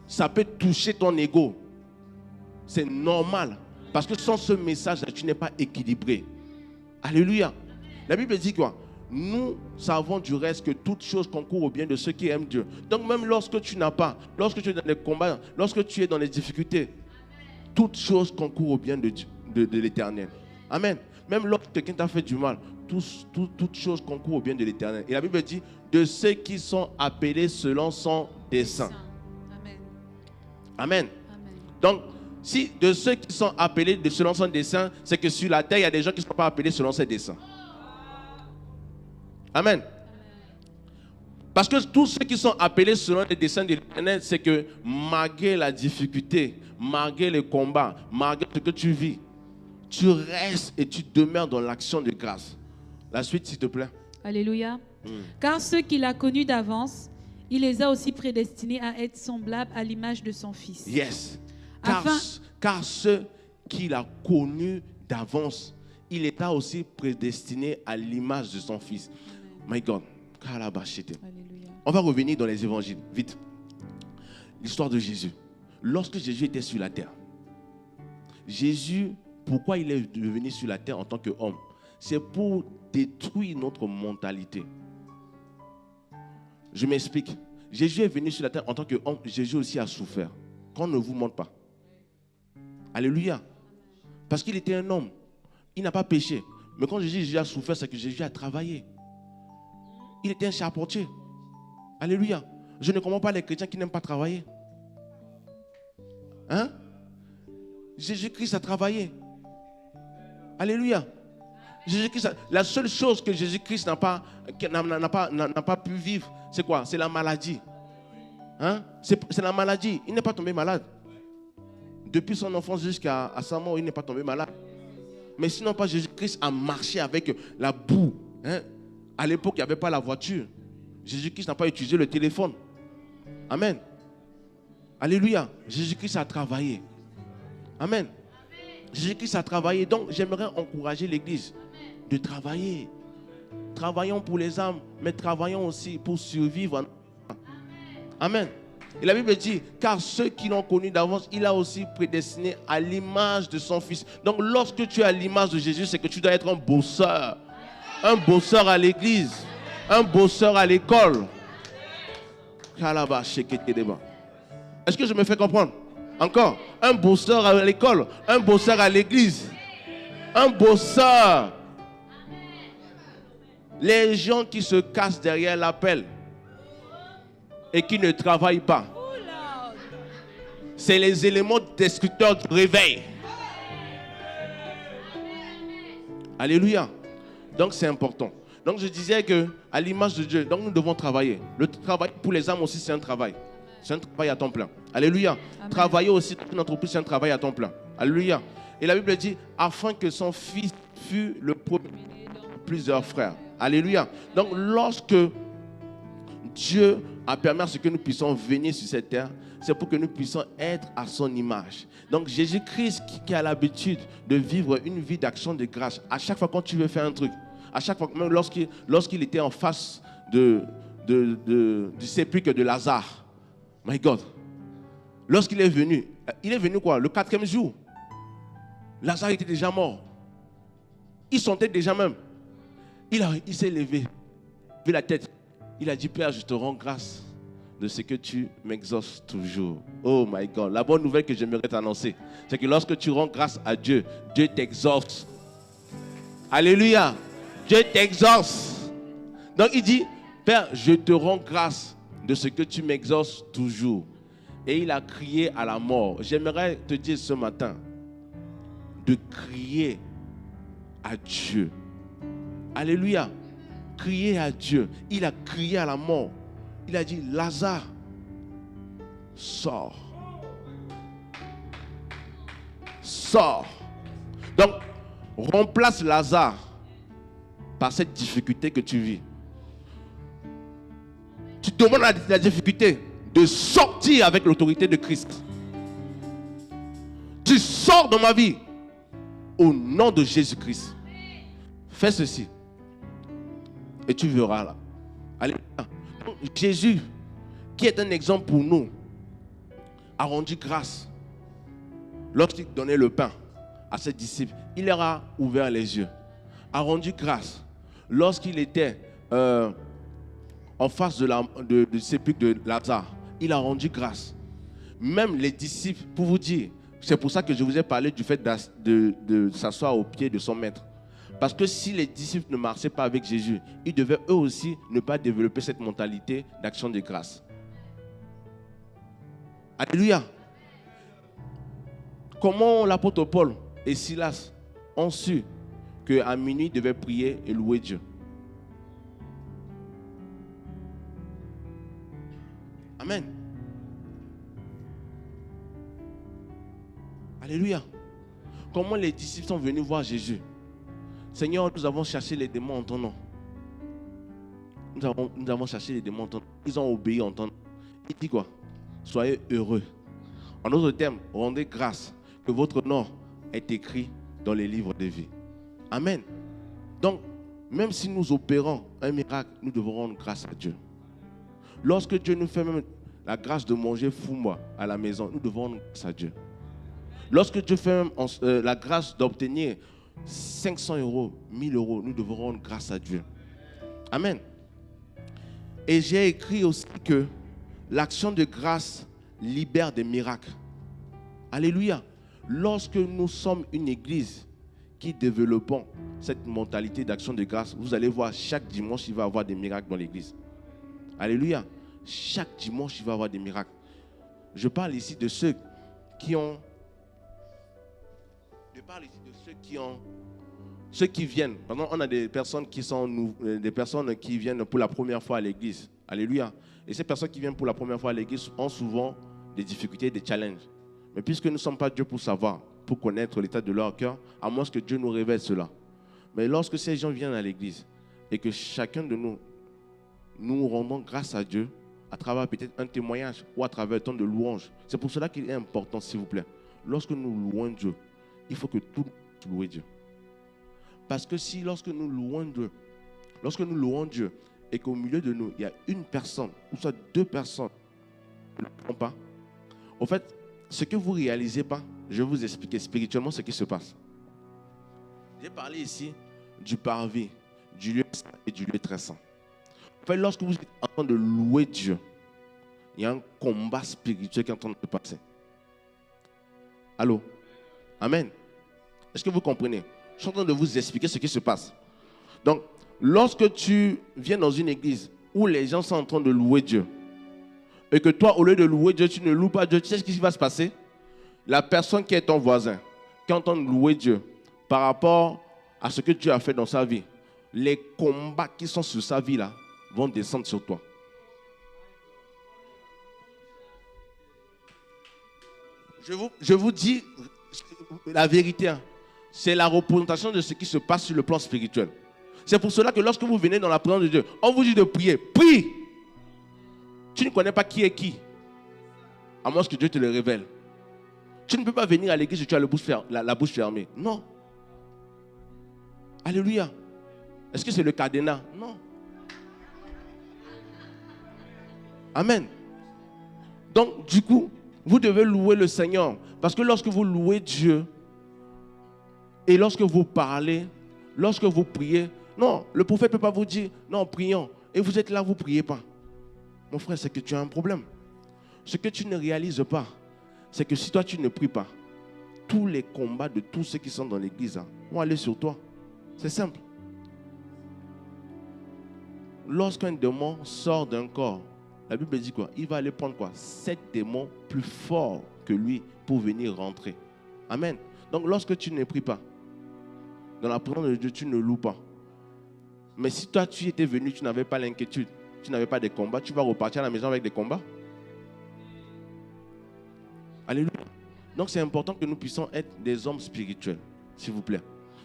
Ça peut toucher ton ego. C'est normal. Parce que sans ce message-là, tu n'es pas équilibré. Alléluia. La Bible dit quoi? Nous savons du reste que toute chose concourt au bien de ceux qui aiment Dieu. Donc même lorsque tu n'as pas, lorsque tu es dans les combats, lorsque tu es dans les difficultés, toute chose concourt au bien de l'Éternel. Amen. Même lorsque quelqu'un t'a fait du mal, toute chose concourt au bien de l'Éternel. Et la Bible dit, de ceux qui sont appelés selon son dessein. Amen. Amen. Donc, si de ceux qui sont appelés selon son dessein, c'est que sur la terre, il y a des gens qui ne sont pas appelés selon ses desseins. Amen. Parce que tous ceux qui sont appelés selon les desseins de l'Éternel, c'est que malgré la difficulté, malgré les combats, malgré ce que tu vis, tu restes et tu demeures dans l'action de grâce. La suite, s'il te plaît. Alléluia. Car ceux qu'il a connus d'avance, il les a aussi prédestinés à être semblables à l'image de son Fils. Yes. Car ceux qu'il a connus d'avance, il les a aussi prédestinés à l'image de son Fils. My God. Alléluia. On va revenir dans les évangiles, vite. L'histoire de Jésus. Lorsque Jésus était sur la terre, Jésus, pourquoi il est venu sur la terre en tant qu'homme? C'est pour détruire notre mentalité. Je m'explique. Jésus est venu sur la terre en tant qu'homme. Jésus aussi a souffert. Qu'on ne vous montre pas. Alléluia. Parce qu'il était un homme. Il n'a pas péché. Mais quand Jésus a souffert, c'est que Jésus a travaillé. Il était un charpentier. Alléluia. Je ne comprends pas les chrétiens qui n'aiment pas travailler. Hein? Jésus-Christ a travaillé. Alléluia. Jésus-Christ, la seule chose que Jésus-Christ n'a pas pu vivre, c'est quoi? C'est la maladie. Hein? C'est la maladie. Il n'est pas tombé malade. Depuis son enfance jusqu'à sa mort, il n'est pas tombé malade. Mais sinon, pas Jésus-Christ a marché avec la boue. Hein? À l'époque, il n'y avait pas la voiture. Jésus-Christ n'a pas utilisé le téléphone. Amen. Alléluia. Jésus-Christ a travaillé. Amen. Jésus-Christ a travaillé. Donc, j'aimerais encourager l'Église de travailler. Travaillons pour les âmes, mais travaillons aussi pour survivre. Amen. Et la Bible dit, car ceux qui l'ont connu d'avance, il a aussi prédestiné à l'image de son Fils. Donc, lorsque tu es à l'image de Jésus, c'est que tu dois être un bosseur. Un bosseur à l'église. Un bosseur à l'école. Est-ce que je me fais comprendre? Encore. Un bosseur à l'école. Un bosseur à l'église. Un bosseur. Les gens qui se cassent derrière l'appel et qui ne travaillent pas, c'est les éléments destructeurs du réveil. Alléluia. Donc c'est important. Donc je disais que à l'image de Dieu, donc nous devons travailler. Le travail pour les âmes aussi, c'est un travail. C'est un travail à temps plein. Alléluia. Amen. Travailler aussi dans une entreprise, c'est un travail à temps plein. Alléluia. Et la Bible dit, afin que son fils fût le premier de plusieurs frères. Alléluia. Donc, lorsque Dieu a permis à ce que nous puissions venir sur cette terre, c'est pour que nous puissions être à son image. Donc, Jésus-Christ qui a l'habitude de vivre une vie d'action de grâce, à chaque fois quand tu veux faire un truc, à chaque fois, même lorsqu'il était en face du sépulcre de Lazare, my God, lorsqu'il est venu quoi? Le 4e jour. Lazare était déjà mort. Il sentait déjà même. Il s'est levé la tête. Il a dit, Père, je te rends grâce de ce que tu m'exauces toujours. Oh my God. La bonne nouvelle que j'aimerais t'annoncer, c'est que lorsque tu rends grâce à Dieu, Dieu t'exauce. Alléluia. Dieu t'exauce. Donc il dit, Père, je te rends grâce de ce que tu m'exauces toujours. Et il a crié à la mort. J'aimerais te dire ce matin de crier à Dieu. Alléluia. Crier à Dieu. Il a crié à la mort. Il a dit, Lazare, sors. Sors. Donc, remplace Lazare par cette difficulté que tu vis. Tu demandes à la difficulté de sortir avec l'autorité de Christ. Tu sors de ma vie au nom de Jésus-Christ. Fais ceci. Et tu verras là. Allez. Jésus, qui est un exemple pour nous, a rendu grâce. Lorsqu'il donnait le pain à ses disciples, il leur a ouvert les yeux. A rendu grâce. Lorsqu'il était en face du sépulcre de Lazare, il a rendu grâce. Même les disciples, pour vous dire, c'est pour ça que je vous ai parlé du fait de s'asseoir au pied de son maître. Parce que si les disciples ne marchaient pas avec Jésus, ils devaient eux aussi ne pas développer cette mentalité d'action de grâce. Alléluia. Comment l'apôtre Paul et Silas ont su qu'à minuit, ils devaient prier et louer Dieu? Amen. Alléluia. Comment les disciples sont venus voir Jésus? Seigneur, nous avons cherché les démons en ton nom. Nous avons cherché les démons en ton nom. Ils ont obéi en ton nom. Il dit quoi? Soyez heureux. En d'autres termes, rendez grâce que votre nom est écrit dans les livres de vie. Amen. Donc, même si nous opérons un miracle, nous devons rendre grâce à Dieu. Lorsque Dieu nous fait même la grâce de manger fou-moi à la maison, nous devons rendre grâce à Dieu. Lorsque Dieu fait même la grâce d'obtenir 500 euros, 1000 euros, nous devons rendre grâce à Dieu. Amen. Et j'ai écrit aussi que l'action de grâce libère des miracles. Alléluia. Lorsque nous sommes une église qui développons cette mentalité d'action de grâce, vous allez voir, chaque dimanche, il va y avoir des miracles dans l'église. Alléluia. Chaque dimanche, il va y avoir des miracles. Je parle ici de ceux qui ont... Ceux qui viennent. Maintenant, on a des personnes qui viennent pour la première fois à l'église. Alléluia. Et ces personnes qui viennent pour la première fois à l'église ont souvent des difficultés, des challenges. Mais puisque nous ne sommes pas Dieu pour savoir, pour connaître l'état de leur cœur, à moins que Dieu nous révèle cela. Mais lorsque ces gens viennent à l'église et que chacun de nous rendons grâce à Dieu à travers peut-être un témoignage ou à travers un temps de louange. C'est pour cela qu'il est important, s'il vous plaît. Lorsque nous louons Dieu, il faut que tout louer Dieu. Parce que si lorsque nous louons Dieu et qu'au milieu de nous, il y a une personne ou soit deux personnes qui ne louent pas, en fait, ce que vous ne réalisez pas, je vais vous expliquer spirituellement ce qui se passe. J'ai parlé ici du parvis, du lieu saint et du lieu très saint. En fait, lorsque vous êtes en train de louer Dieu, il y a un combat spirituel qui est en train de se passer. Allô? Amen. Est-ce que vous comprenez? Je suis en train de vous expliquer ce qui se passe. Donc, lorsque tu viens dans une église où les gens sont en train de louer Dieu, et que toi, au lieu de louer Dieu, tu ne loues pas Dieu, tu sais ce qui va se passer? La personne qui est ton voisin, qui est en train de louer Dieu, par rapport à ce que Dieu a fait dans sa vie, les combats qui sont sur sa vie là, vont descendre sur toi. Je vous dis, la vérité, hein, c'est la représentation de ce qui se passe sur le plan spirituel. C'est pour cela que lorsque vous venez dans la présence de Dieu, on vous dit de prier. Prie. Tu ne connais pas qui est qui. À moins que Dieu te le révèle. Tu ne peux pas venir à l'église et tu as la bouche fermée. Non. Alléluia. Est-ce que c'est le cadenas? Non. Amen. Donc, du coup, vous devez louer le Seigneur. Parce que lorsque vous louez Dieu, et lorsque vous parlez, lorsque vous priez, non, le prophète ne peut pas vous dire, non, prions. Et vous êtes là, vous ne priez pas. Mon frère, c'est que tu as un problème. Ce que tu ne réalises pas, c'est que si toi, tu ne pries pas, tous les combats de tous ceux qui sont dans l'église vont aller sur toi. C'est simple. Lorsqu'un démon sort d'un corps, la Bible dit quoi? Il va aller prendre quoi? 7 démons plus forts que lui pour venir rentrer. Amen. Donc lorsque tu ne pries pas, dans la présence de Dieu, tu ne loues pas. Mais si toi, tu étais venu, tu n'avais pas l'inquiétude, tu n'avais pas de combats, tu vas repartir à la maison avec des combats. Alléluia. Donc c'est important que nous puissions être des hommes spirituels, s'il vous plaît.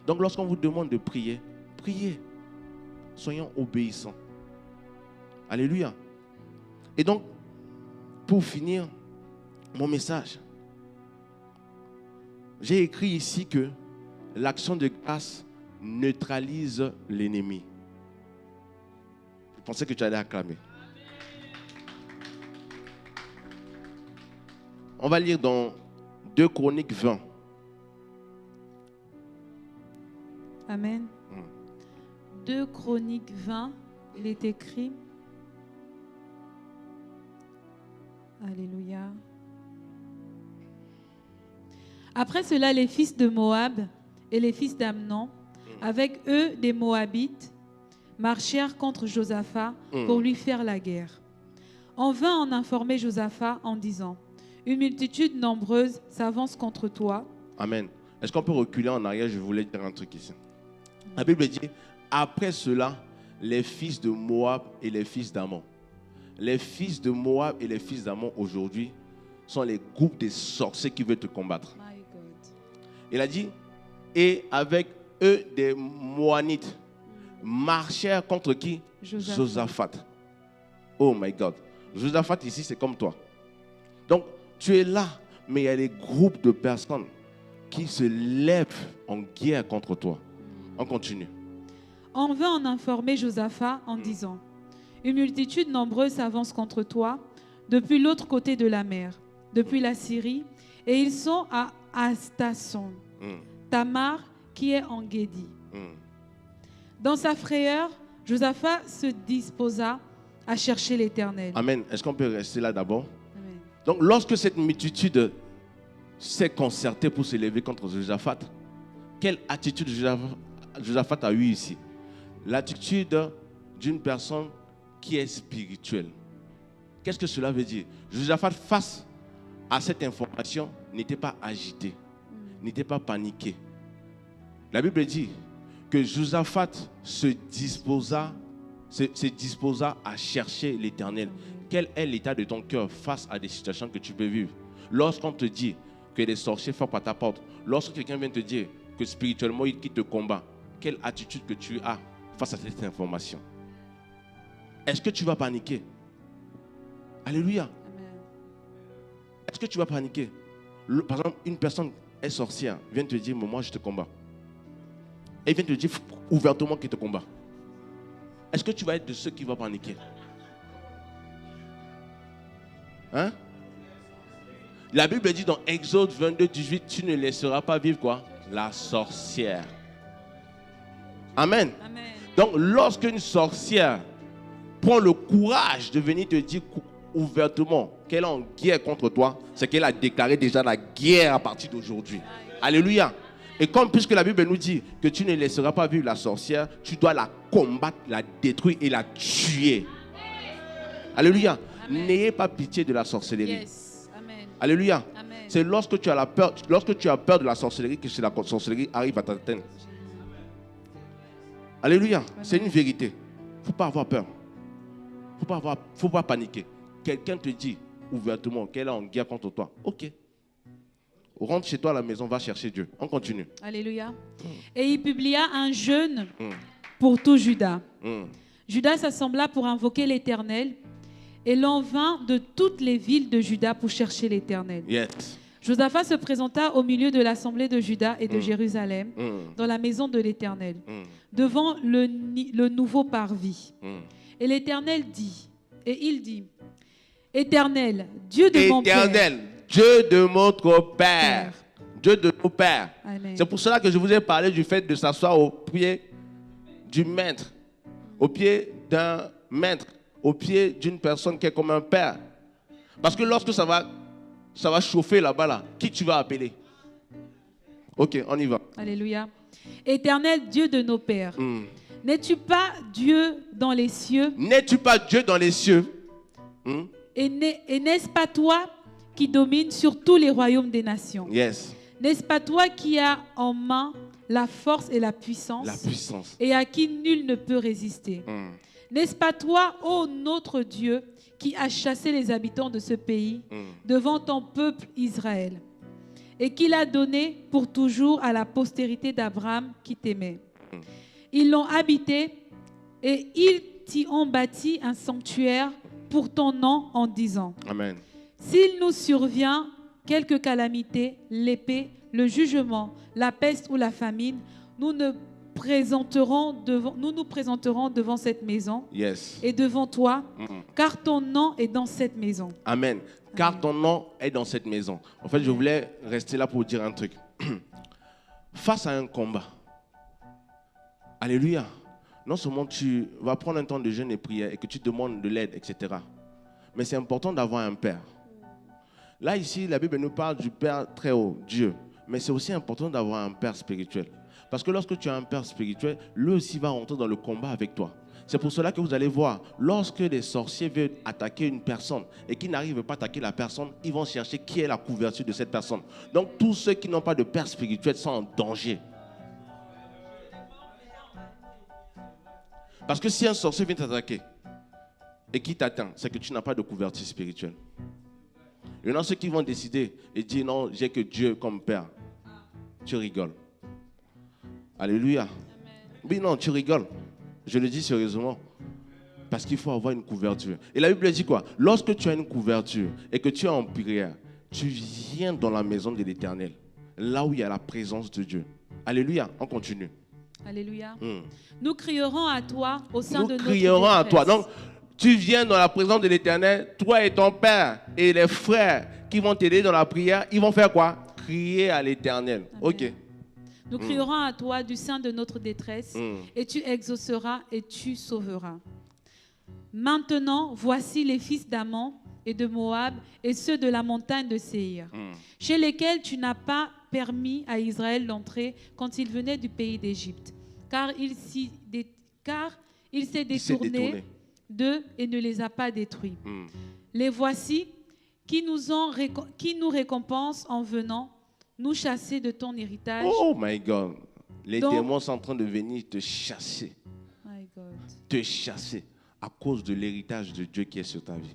Donc lorsqu'on vous demande de prier, priez. Soyons obéissants. Alléluia. Et donc, pour finir mon message, j'ai écrit ici que l'action de grâce neutralise l'ennemi. Je pensais que tu allais acclamer. On va lire dans 2 Chroniques 20. Amen. 2 Chroniques 20, il est écrit. Alléluia. Après cela, les fils de Moab et les fils d'Amnon, avec eux des Moabites, marchèrent contre Josaphat pour lui faire la guerre. On vint en informer Josaphat en disant, une multitude nombreuse s'avance contre toi. Amen. Est-ce qu'on peut reculer en arrière? Je voulais dire un truc ici. La Bible dit, après cela, les fils de Moab et les fils d'Ammon. Les fils de Moab et les fils d'Ammon aujourd'hui sont les groupes des sorciers qui veulent te combattre. My God. Il a dit, et avec eux des Moanites marchèrent contre qui? Josaphat. Oh my God. Josaphat ici, c'est comme toi. Donc, tu es là, mais il y a des groupes de personnes qui se lèvent en guerre contre toi. On continue. On vint en informer Josaphat en disant, une multitude nombreuse s'avance contre toi depuis l'autre côté de la mer, depuis la Syrie, et ils sont à Astasson, Tamar qui est en Guédi. Dans sa frayeur, Josaphat se disposa à chercher l'Éternel. Amen. Est-ce qu'on peut rester là d'abord? Amen. Donc, lorsque cette multitude s'est concertée pour se lever contre Josaphat, quelle attitude Josaphat a eu ici? L'attitude d'une personne qui est spirituelle. Qu'est-ce que cela veut dire? Josaphat, face à cette information, n'était pas agité, n'était pas paniqué. La Bible dit que Josaphat se disposa à chercher l'Éternel. Quel est l'état de ton cœur face à des situations que tu peux vivre? Lorsqu'on te dit que des sorciers frappent à ta porte, lorsque quelqu'un vient te dire que spirituellement il te combat, quelle attitude que tu as face à cette information? Est-ce que tu vas paniquer? Alléluia. Amen. Est-ce que tu vas paniquer? Par exemple, une personne est sorcière, vient te dire, moi je te combats. Et vient te dire ouvertement qu'il te combat. Est-ce que tu vas être de ceux qui vont paniquer? Hein? La Bible dit dans Exode 22, 18, tu ne laisseras pas vivre quoi? La sorcière. Amen. Amen. Donc, lorsqu'une sorcière prend le courage de venir te dire ouvertement qu'elle est en guerre contre toi, c'est qu'elle a déclaré déjà la guerre à partir d'aujourd'hui. Alléluia. Et comme puisque la Bible nous dit que tu ne laisseras pas vivre la sorcière, tu dois la combattre, la détruire et la tuer. Alléluia. N'ayez pas pitié de la sorcellerie. Yes. Amen. Alléluia. Amen. C'est lorsque tu as peur de la sorcellerie que la sorcellerie arrive à t'atteindre. Alléluia. C'est une vérité. Il ne faut pas avoir peur. Il ne faut pas paniquer. Quelqu'un te dit ouvertement qu'elle est en guerre contre toi. Ok. rentre chez toi à la maison, va chercher Dieu. On continue. Alléluia. Et il publia un jeûne pour tout Juda. Juda s'assembla pour invoquer l'Éternel, et l'on vint de toutes les villes de Juda pour chercher l'Éternel. Yes. Josaphat se présenta au milieu de l'assemblée de Juda et de Jérusalem, dans la maison de l'Éternel, devant le nouveau parvis. Et l'Éternel dit, et il dit, Éternel, Dieu de mon Père. Éternel, Dieu de notre Père. Dieu de nos pères. Amen. C'est pour cela que je vous ai parlé du fait de s'asseoir au pied du maître, au pied d'un maître, au pied d'une personne qui est comme un père. Parce que lorsque ça va chauffer là-bas, là, qui tu vas appeler? Ok, on y va. Alléluia. Éternel Dieu de nos pères, n'es-tu pas Dieu dans les cieux? N'es-tu pas Dieu dans les cieux? Et n'est-ce pas toi qui domines sur tous les royaumes des nations? Yes. N'est-ce pas toi qui as en main la force et la puissance? La puissance. Et à qui nul ne peut résister? N'est-ce pas toi, ô notre Dieu, qui as chassé les habitants de ce pays devant ton peuple Israël, et qui l'a donné pour toujours à la postérité d'Abraham qui t'aimait? Ils l'ont habité et ils t'y ont bâti un sanctuaire pour ton nom en disant, Amen. s'il nous survient quelque calamité, l'épée, le jugement, la peste ou la famine, nous nous présenterons devant cette maison Yes. et devant toi, car ton nom est dans cette maison. Amen. Car ton nom est dans cette maison. En fait, je voulais rester là pour dire un truc. Face à un combat, alléluia, non seulement tu vas prendre un temps de jeûne et prière et que tu demandes de l'aide, etc. Mais c'est important d'avoir un père. Là, ici, la Bible nous parle du Père très haut, Dieu. Mais c'est aussi important d'avoir un père spirituel. Parce que lorsque tu as un père spirituel, lui aussi va rentrer dans le combat avec toi. C'est pour cela que vous allez voir, lorsque les sorciers veulent attaquer une personne et qu'ils n'arrivent pas à attaquer la personne, ils vont chercher qui est la couverture de cette personne. Donc tous ceux qui n'ont pas de père spirituel sont en danger. Parce que si un sorcier vient t'attaquer et qui t'atteint, c'est que tu n'as pas de couverture spirituelle. Il y en a ceux qui vont décider et dire non, j'ai que Dieu comme père. Tu rigoles. Alléluia. Amen. Oui, non, tu rigoles. Je le dis sérieusement. Parce qu'il faut avoir une couverture. Et la Bible dit quoi? Lorsque tu as une couverture et que tu es en prière, tu viens dans la maison de l'Éternel. Là où il y a la présence de Dieu. Alléluia. On continue. Alléluia. Nous crierons à toi au sein de notre détresse. Nous crierons à toi. Donc, tu viens dans la présence de l'Éternel, toi et ton père et les frères qui vont t'aider dans la prière, ils vont faire quoi? Crier à l'Éternel. Ok. Nous crierons à toi du sein de notre détresse, et tu exauceras et tu sauveras. Maintenant, voici les fils d'Ammon et de Moab et ceux de la montagne de Séhir, chez lesquels tu n'as pas permis à Israël d'entrer quand il venait du pays d'Égypte, car il s'est détourné d'eux et ne les a pas détruits. Les voici qui nous récompensent en venant nous chasser de ton héritage. Oh my God. Les démons sont en train de venir te chasser. My God. Te chasser à cause de l'héritage de Dieu qui est sur ta vie.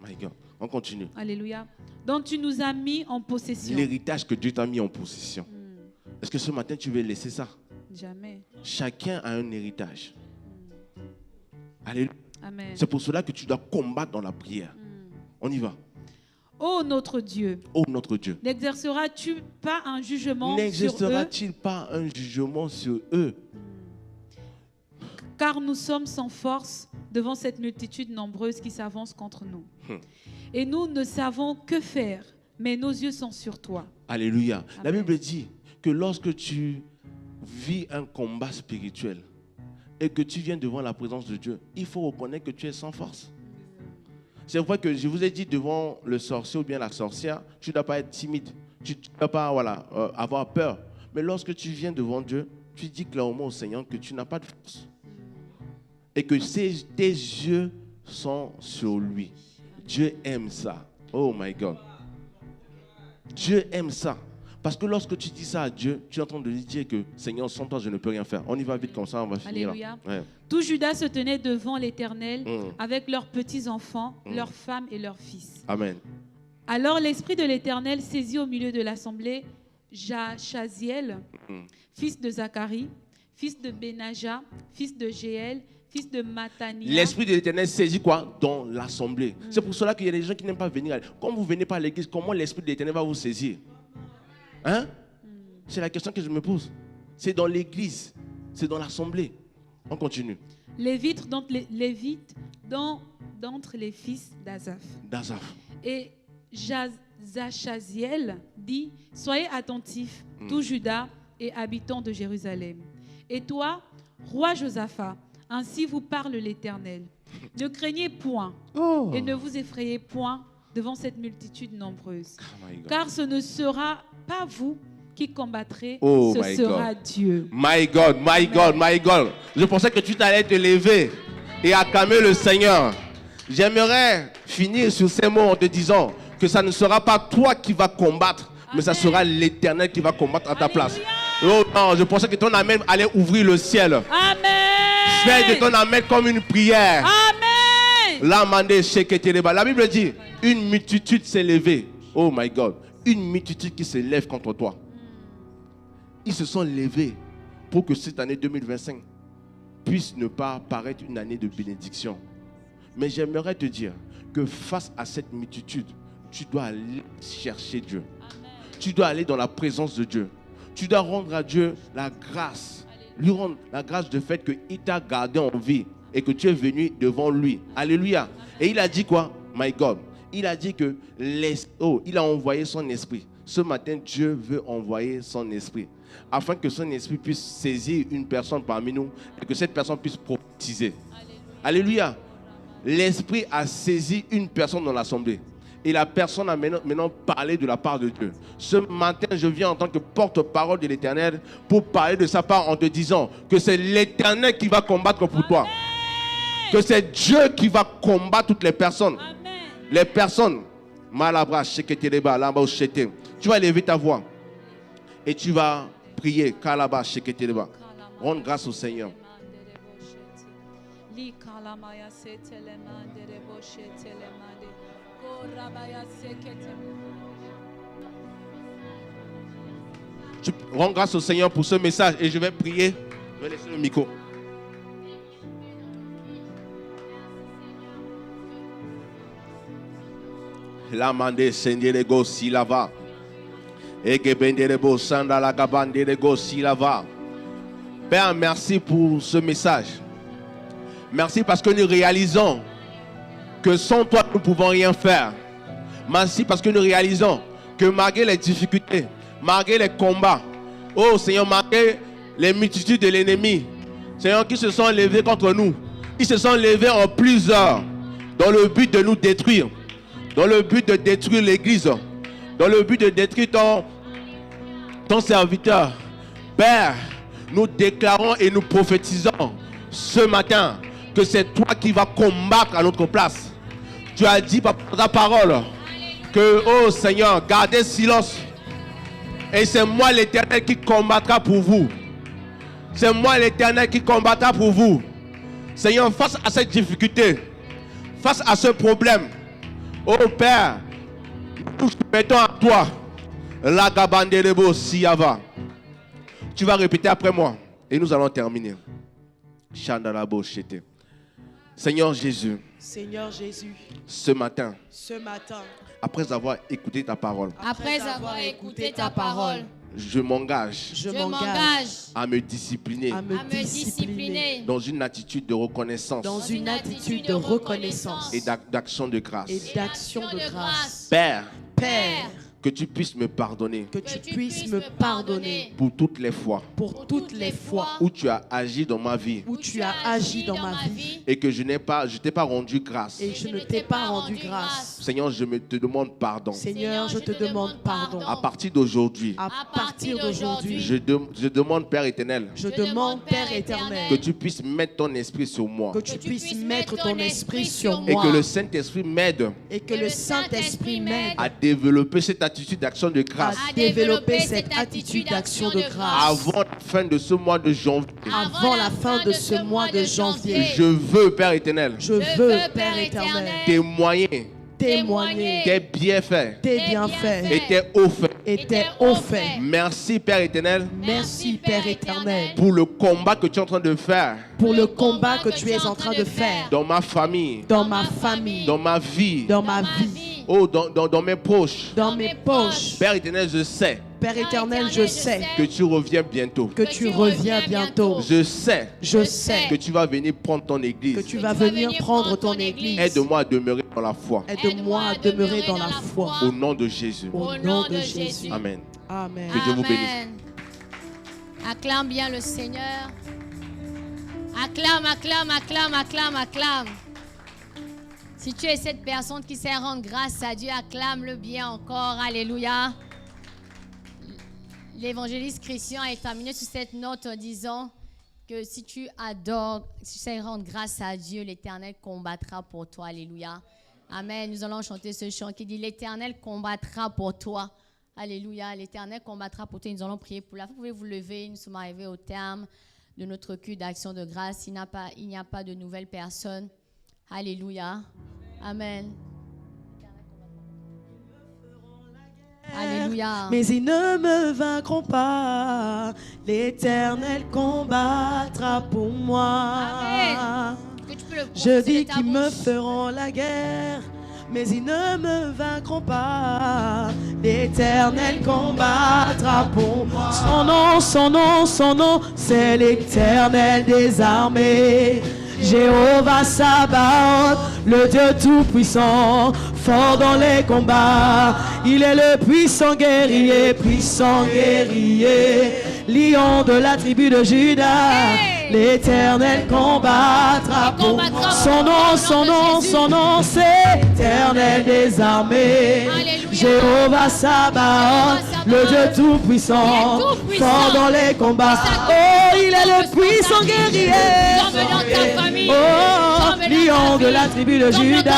My God. On continue. Alléluia. Dont tu nous as mis en possession. L'héritage que Dieu t'a mis en possession. Est-ce que ce matin tu veux laisser ça? Jamais. Chacun a un héritage. Alléluia. Amen. C'est pour cela que tu dois combattre dans la prière. On y va. Ô notre Dieu. Ô notre Dieu. N'exerceras-tu pas un jugement sur eux? N'exercera-t-il pas un jugement sur eux? Car nous sommes sans force devant cette multitude nombreuse qui s'avance contre nous. Et nous ne savons que faire, mais nos yeux sont sur toi. Alléluia. Amen. La Bible dit que lorsque tu vis un combat spirituel et que tu viens devant la présence de Dieu, il faut reconnaître que tu es sans force. C'est vrai que je vous ai dit devant le sorcier ou bien la sorcière, tu ne dois pas être timide, tu ne dois pas avoir peur. Mais lorsque tu viens devant Dieu, tu dis clairement au Seigneur que tu n'as pas de force. Et que tes yeux sont sur lui. Dieu aime ça. Oh my God. Dieu aime ça. Parce que lorsque tu dis ça à Dieu, tu es en train de lui dire que Seigneur, sans toi, je ne peux rien faire. On y va vite comme ça, on va finir. Alléluia. Ouais. Tout Juda se tenait devant l'Éternel avec leurs petits-enfants, leurs femmes et leurs fils. Amen. Alors l'Esprit de l'Éternel saisit au milieu de l'assemblée Jachaziel, fils de Zacharie, fils de Benaja, fils de Jéel, fils de Matania. L'Esprit de l'Éternel saisit quoi? Dans l'assemblée. C'est pour cela qu'il y a des gens qui n'aiment pas venir. Quand vous ne venez pas à l'église, comment l'Esprit de l'Éternel va vous saisir? Hein? C'est la question que je me pose. C'est dans l'église, c'est dans l'assemblée. On continue. Lévites d'entre les fils d'Azaph. Et Zachaziel dit, soyez attentifs, tout Juda et habitants de Jérusalem. Et toi, roi Josaphat, ainsi vous parle l'Éternel. Ne craignez point et ne vous effrayez point devant cette multitude nombreuse. Car ce ne sera pas vous qui combattrez, ce sera Dieu. My God, my God, my God. Je pensais que tu t'allais te lever et acclamer le Seigneur. J'aimerais finir sur ces mots en te disant que ça ne sera pas toi qui vas combattre, mais ça sera l'Éternel qui va combattre à ta place. Oh non, je pensais que ton amen allait ouvrir le ciel. Amen. Fais de ton amen comme une prière. Amen. La Bible dit, une multitude s'est levée. Oh my God. Une multitude qui se lève contre toi. Ils se sont levés pour que cette année 2025 puisse ne pas paraître une année de bénédiction. Mais j'aimerais te dire que face à cette multitude, tu dois aller chercher Dieu. Amen. Tu dois aller dans la présence de Dieu. Tu dois rendre à Dieu la grâce. Lui rendre la grâce du fait qu'il t'a gardé en vie et que tu es venu devant lui. Alléluia. Et il a dit quoi? My God. Il a dit que il a envoyé son esprit. Ce matin, Dieu veut envoyer son esprit afin que son esprit puisse saisir une personne parmi nous et que cette personne puisse prophétiser. Alléluia. L'esprit a saisi une personne dans l'assemblée. Et la personne a maintenant parlé de la part de Dieu. Ce matin, je viens en tant que porte-parole de l'Éternel pour parler de sa part en te disant que c'est l'Éternel qui va combattre pour toi. Que c'est Dieu qui va combattre toutes les personnes. Amen. Les personnes, malabra, sheketeleba, lamba, shete. Tu vas lever ta voix et tu vas prier. Kalaba, sheketeleba. Rends grâce au Seigneur. Tu rends grâce au Seigneur pour ce message et je vais prier. Je vais laisser le micro. La mande senderego silava. Ege benderebo sandala gabanderego silava. Père, merci pour ce message. Merci parce que nous réalisons que sans toi, nous ne pouvons rien faire. Merci parce que nous réalisons que malgré les difficultés, malgré les combats, oh Seigneur, malgré les multitudes de l'ennemi, Seigneur, qui se sont levés contre nous, ils se sont levés en plusieurs dans le but de nous détruire, dans le but de détruire l'église, dans le but de détruire ton serviteur. Père, nous déclarons et nous prophétisons ce matin que c'est toi qui vas combattre à notre place. Tu as dit par ta parole que, oh Seigneur, gardez silence. Et c'est moi l'Éternel qui combattra pour vous. C'est moi l'Éternel qui combattra pour vous. Seigneur, face à cette difficulté, face à ce problème, oh Père, nous mettons à toi la gabanderebo siyava. Tu vas répéter après moi et nous allons terminer. Chandalabo chete. Seigneur Jésus, ce matin, après avoir écouté ta parole, je m'engage à me discipliner, dans une attitude de reconnaissance, et d'action de grâce. Père, que tu puisses me pardonner, pour toutes les fois où tu as agi dans ma vie, et que je t'ai pas rendu grâce. Seigneur, je te demande pardon. À partir d'aujourd'hui, je demande, Père éternel, que tu puisses mettre ton esprit sur moi, et que le Saint-Esprit m'aide à développer cette attitude d'action de grâce, avant la fin de ce mois de janvier. Je veux, Père éternel, témoigner témoigner tes bienfaits tes bienfaits et tes hauts faits. et tes hauts faits. Merci Père éternel Merci Père éternel pour le combat que tu es en train de faire pour le combat que tu es en train de faire dans ma famille, dans ma famille, dans ma vie, dans ma vie, oh, dans mes poches. dans mes poches. Père éternel, je sais Père éternel, je sais que tu reviens bientôt. que tu reviens bientôt. Je sais Je sais que tu vas venir prendre ton que église. tu vas venir prendre ton église. Aide-moi à demeurer dans la foi. Aide-moi à demeurer dans la foi. Au nom de Jésus. Au nom de Jésus. Amen. Amen. Que Dieu vous bénisse. Amen. Acclame bien le Seigneur. Acclame, acclame, acclame, acclame, acclame. Si tu es cette personne qui sait rendre grâce à Dieu, acclame-le bien encore. Alléluia. L'évangéliste Christian a terminé sur cette note en disant que si tu adores, si tu sais rendre grâce à Dieu, l'Éternel combattra pour toi. Alléluia. Amen. Nous allons chanter ce chant qui dit l'Éternel combattra pour toi. Alléluia. L'Éternel combattra pour toi. Nous allons prier pour la. Vous pouvez vous lever. Nous sommes arrivés au terme de notre culte d'action de grâce. Il n'y a pas de nouvelles personnes. Alléluia. Amen. Alléluia. Mais ils ne me vaincront pas. L'Éternel combattra pour moi. Amen. Que tu peux le Je prononcer dis de ta qu'ils me bouche. feront la guerre, mais ils ne me vaincront pas. L'Éternel combattra pour moi. Son nom, son nom, son nom, c'est l'Éternel des armées. Jéhovah Sabaoth, le Dieu tout-puissant, fort dans les combats. Il est le puissant guerrier, lion de la tribu de Juda. L'Éternel combattra pour moi. Son nom, son nom, son nom, c'est l'Éternel des armées. Alléluia. Jéhovah Sabaoth, le Dieu tout-puissant, fort dans les combats. Oh, il est le puissant guerrier. Tombe dans ta famille. Oh, lion de la tribu de Juda.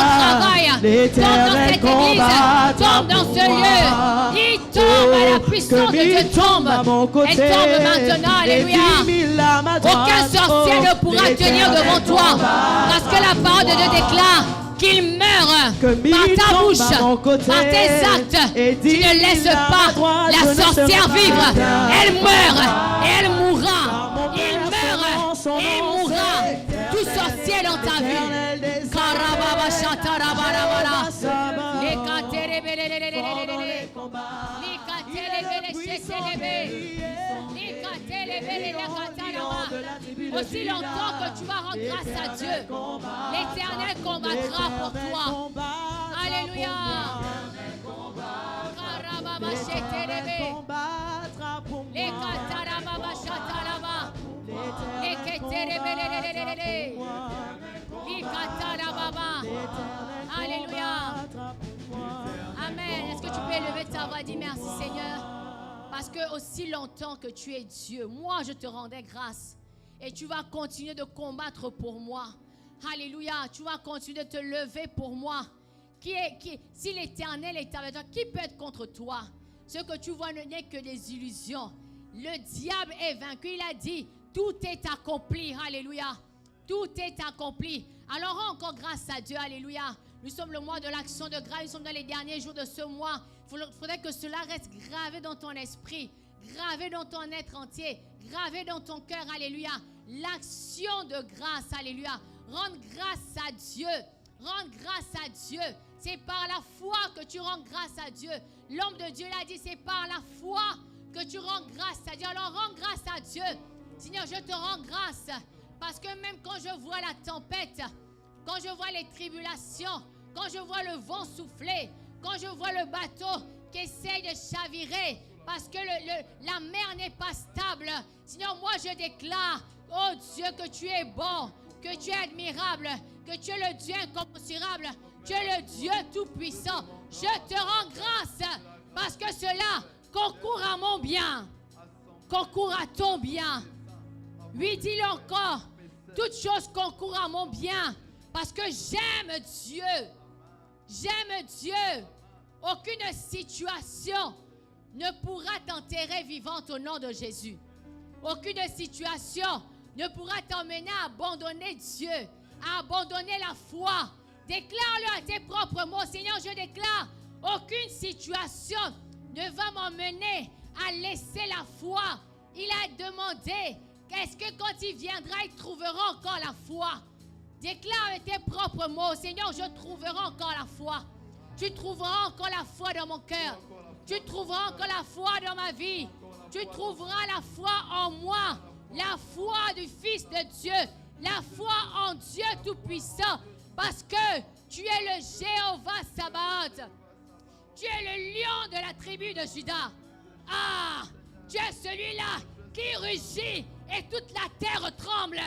L'Éternel combattra tombe dans ce pour lieu. moi. Il tombe à la puissance de Dieu tombe. À mon côté. Elle tombe maintenant. Alléluia. Aucun sorcier ne pourra tenir devant toi. Parce que la parole de Dieu déclare qu'il meurt par ta bouche, par tes actes. Tu ne laisses pas la sorcière vivre. Elle meurt et elle mourra. Il meurt et il mourra. Tout sorcier dans ta vie. Karababa shatarabara. Aussi longtemps que tu vas rendre grâce à Dieu, l'Éternel combattra pour toi. Alléluia. Alléluia. Amen. Est-ce que tu peux élever ta voix et dire merci Seigneur? Parce que aussi longtemps que tu es Dieu, moi je te rendais grâce. Et tu vas continuer de combattre pour moi. Alléluia. Tu vas continuer de te lever pour moi. Si l'Éternel est avec toi, qui peut être contre toi? Ce que tu vois n'est que des illusions. Le diable est vaincu. Il a dit, tout est accompli. Alléluia. Tout est accompli. Alors rends encore grâce à Dieu. Alléluia. Nous sommes le mois de l'action de grâce. Nous sommes dans les derniers jours de ce mois. Il faudrait que cela reste gravé dans ton esprit, gravé dans ton être entier, gravé dans ton cœur. Alléluia. L'action de grâce. Alléluia. Rendre grâce à Dieu. Rendre grâce à Dieu. C'est par la foi que tu rends grâce à Dieu. L'homme de Dieu l'a dit, c'est par la foi que tu rends grâce à Dieu. Alors rends grâce à Dieu. Seigneur, je te rends grâce. Parce que même quand je vois la tempête, quand je vois les tribulations, quand je vois le vent souffler, quand je vois le bateau qui essaye de chavirer, parce que la mer n'est pas stable, Seigneur, moi je déclare, oh Dieu, que tu es bon, que tu es admirable, que tu es le Dieu incommensurable, tu es le Dieu tout-puissant. Je te rends grâce parce que cela concourt à mon bien, concourt à ton bien. Oui, dis-le encore, toute chose concourt à mon bien parce que j'aime Dieu. J'aime Dieu. Aucune situation ne pourra t'enterrer vivante au nom de Jésus. Aucune situation ne pourra t'emmener à abandonner Dieu, à abandonner la foi, Déclare-le à tes propres mots. Seigneur, je déclare, aucune situation ne va m'emmener à laisser la foi. Il a demandé, est-ce que quand il viendra, il trouvera encore la foi? Déclare avec tes propres mots, Seigneur, je trouverai encore la foi. Tu trouveras encore la foi dans mon cœur. Tu trouveras encore la foi dans ma vie. Tu trouveras la foi en moi. La foi du Fils de Dieu. La foi en Dieu Tout-Puissant. Parce que tu es le Jéhovah Sabaoth. Tu es le lion de la tribu de Juda. Ah, tu es celui-là qui rugit et toute la terre tremble.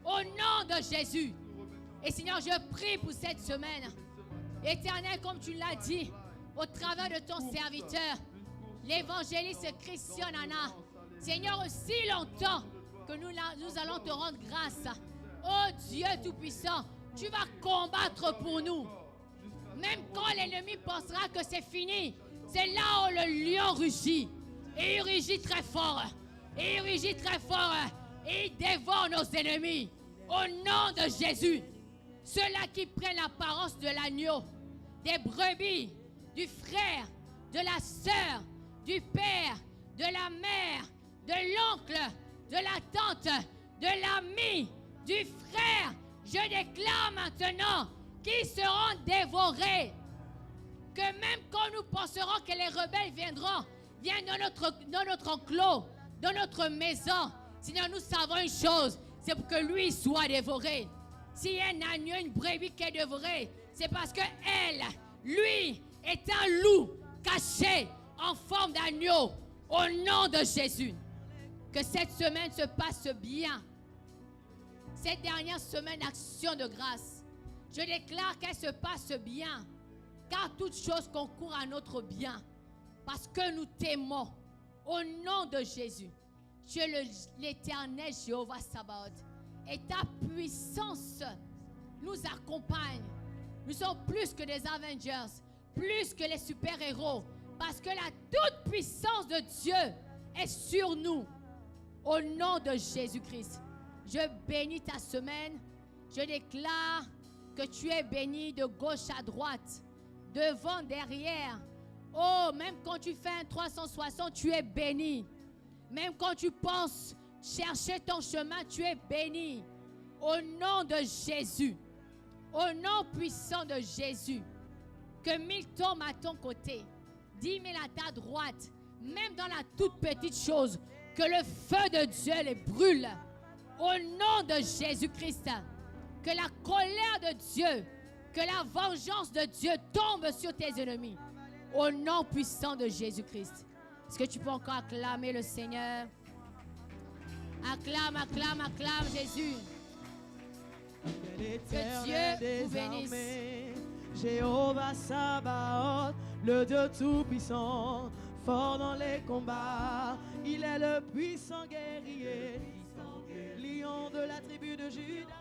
Au nom de Jésus. Et Seigneur, je prie pour cette semaine. Éternel, comme tu l'as dit, au travers de ton serviteur, l'évangéliste Christian Nana. Seigneur, aussi longtemps que nous allons te rendre grâce. Oh Dieu Tout-Puissant, tu vas combattre pour nous. Même quand l'ennemi pensera que c'est fini, c'est là où le lion rugit. Et il rugit très fort. Et il rugit très fort. Et il dévore nos ennemis. Au nom de Jésus. Ceux-là qui prennent l'apparence de l'agneau, des brebis, du frère, de la sœur, du père, de la mère, de l'oncle, de la tante, de l'ami, du frère, je déclare maintenant qu'ils seront dévorés. Que même quand nous penserons que les rebelles viennent dans notre enclos, dans notre maison, Seigneur, nous savons une chose, c'est pour que lui soit dévoré. S'il y a un agneau, une brebis qui est dévorée, c'est parce que lui, est un loup caché en forme d'agneau. Au nom de Jésus. Que cette semaine se passe bien. Cette dernière semaine d'action de grâce, je déclare qu'elle se passe bien. Car toute chose concourt à notre bien. Parce que nous t'aimons. Au nom de Jésus. Tu es l'Éternel Jéhovah Sabaoth. Et ta puissance nous accompagne. Nous sommes plus que des Avengers, plus que les super-héros, parce que la toute puissance de Dieu est sur nous. Au nom de Jésus-Christ, je bénis ta semaine. Je déclare que tu es béni de gauche à droite, devant, derrière. Oh, même quand tu fais un 360, tu es béni. Même quand tu penses chercher ton chemin, tu es béni. Au nom de Jésus. Au nom puissant de Jésus. Que 1000 tombent à ton côté. 10 000 à ta droite. Même dans la toute petite chose. Que le feu de Dieu les brûle. Au nom de Jésus-Christ. Que la colère de Dieu. Que la vengeance de Dieu tombe sur tes ennemis. Au nom puissant de Jésus-Christ. Est-ce que tu peux encore acclamer le Seigneur? Acclame, acclame, acclame Jésus. Que Dieu vous bénisse. Jéhovah Sabaoth, le Dieu tout-puissant, fort dans les combats. Il est le puissant guerrier, lion de la tribu de Juda.